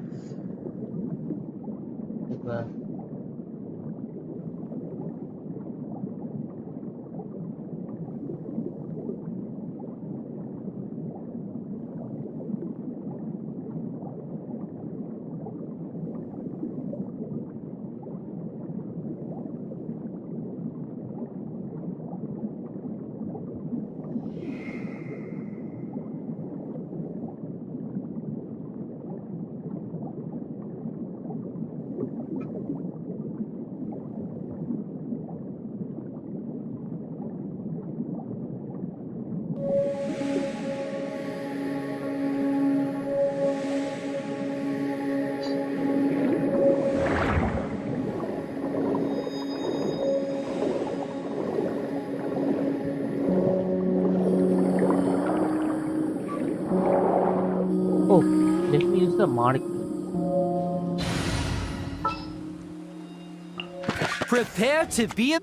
Oh, let me use the mark. Prepare to be a...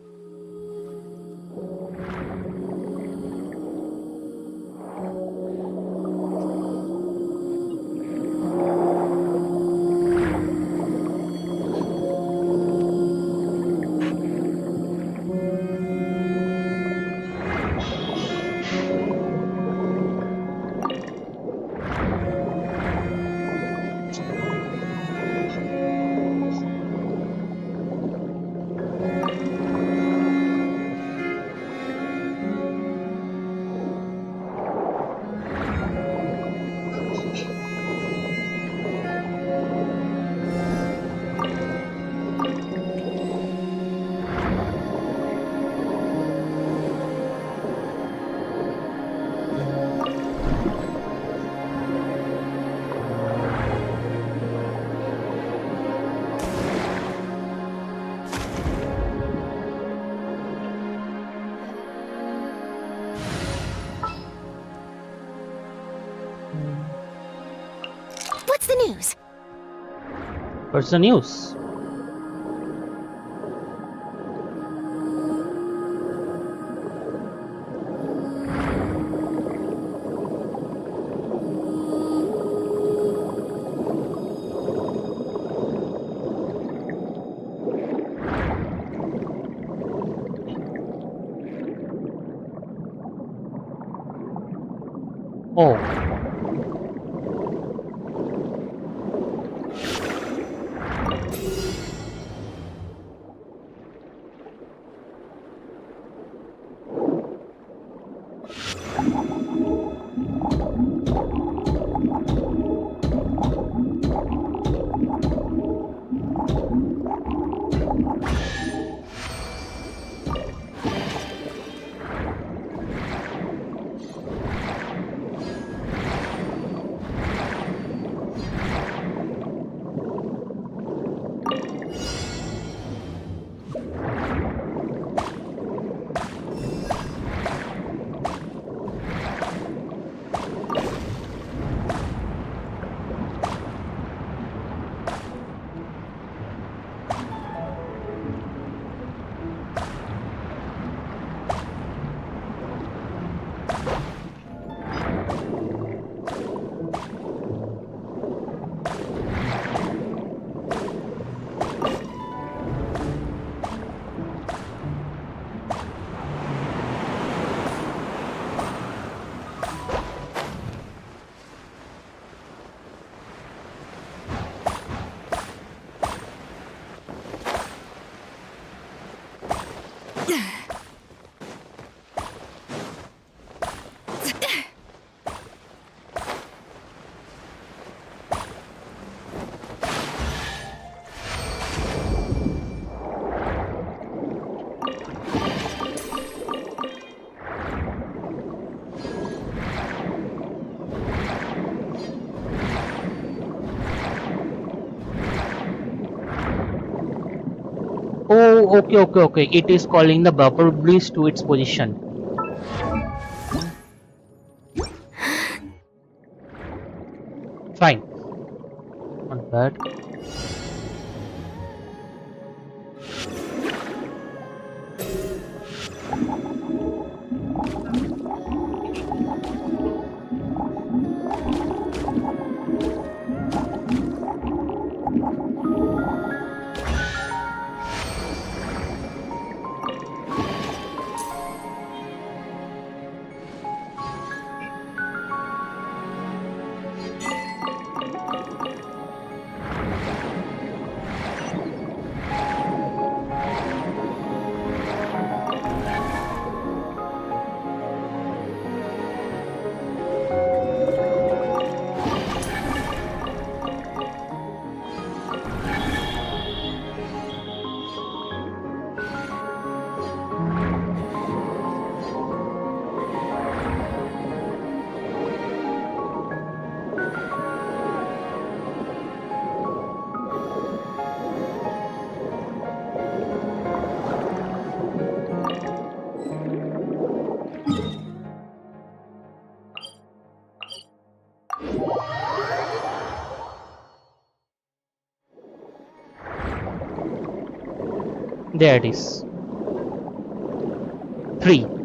What's the news? What's the news? Oh. Oh, okay. It is calling the bubble breeze to its position. Fine. Not bad. There it is. 3.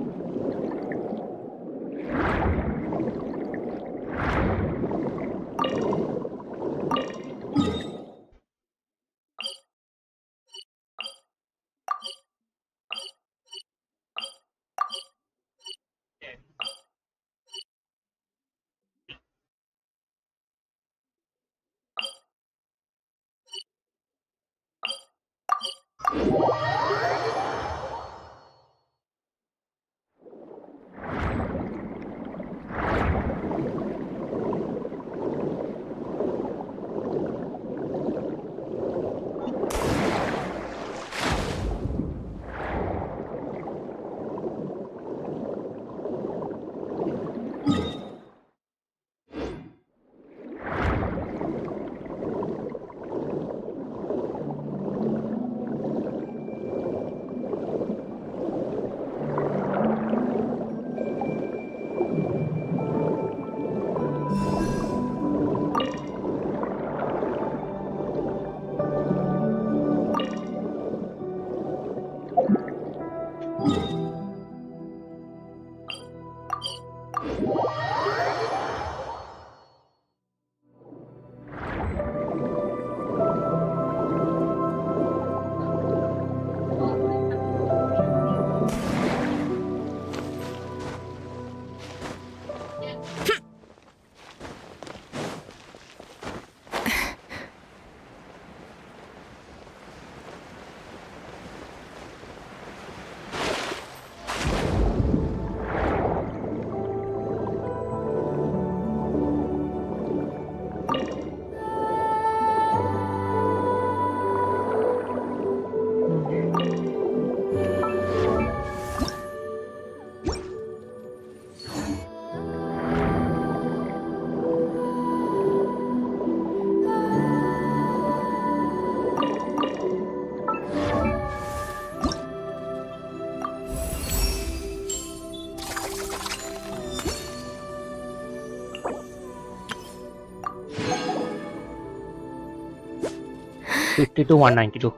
to 192.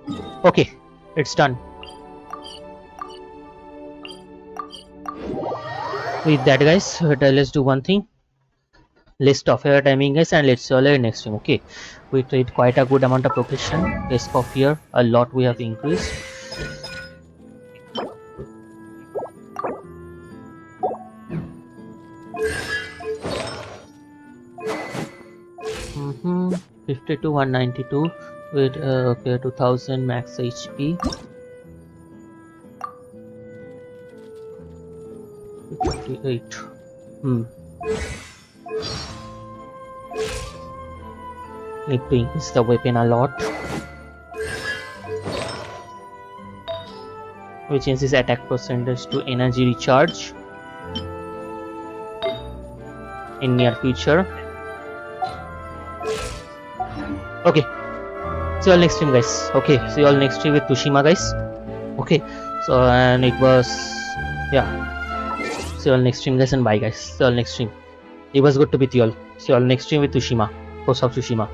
Okay, it's done. With that, guys, let's do one thing. Let's stop here timing, guys, and let's see you later next time. Okay, we did quite a good amount of progression. Let's stop here. A lot we have increased. Mm-hmm. 50 to 192 with okay 2000 max HP. 28. Need to increase the weapon a lot. We change this attack percentage to energy recharge in near future. Okay, see you all next stream, guys. Okay, see you all next stream with Tushima, guys. Okay, so and it was, yeah, see you all next stream, guys, and bye, guys. See you all next stream. It was good to be with you all. See you all next stream with Tushima, Ghost of Tsushima.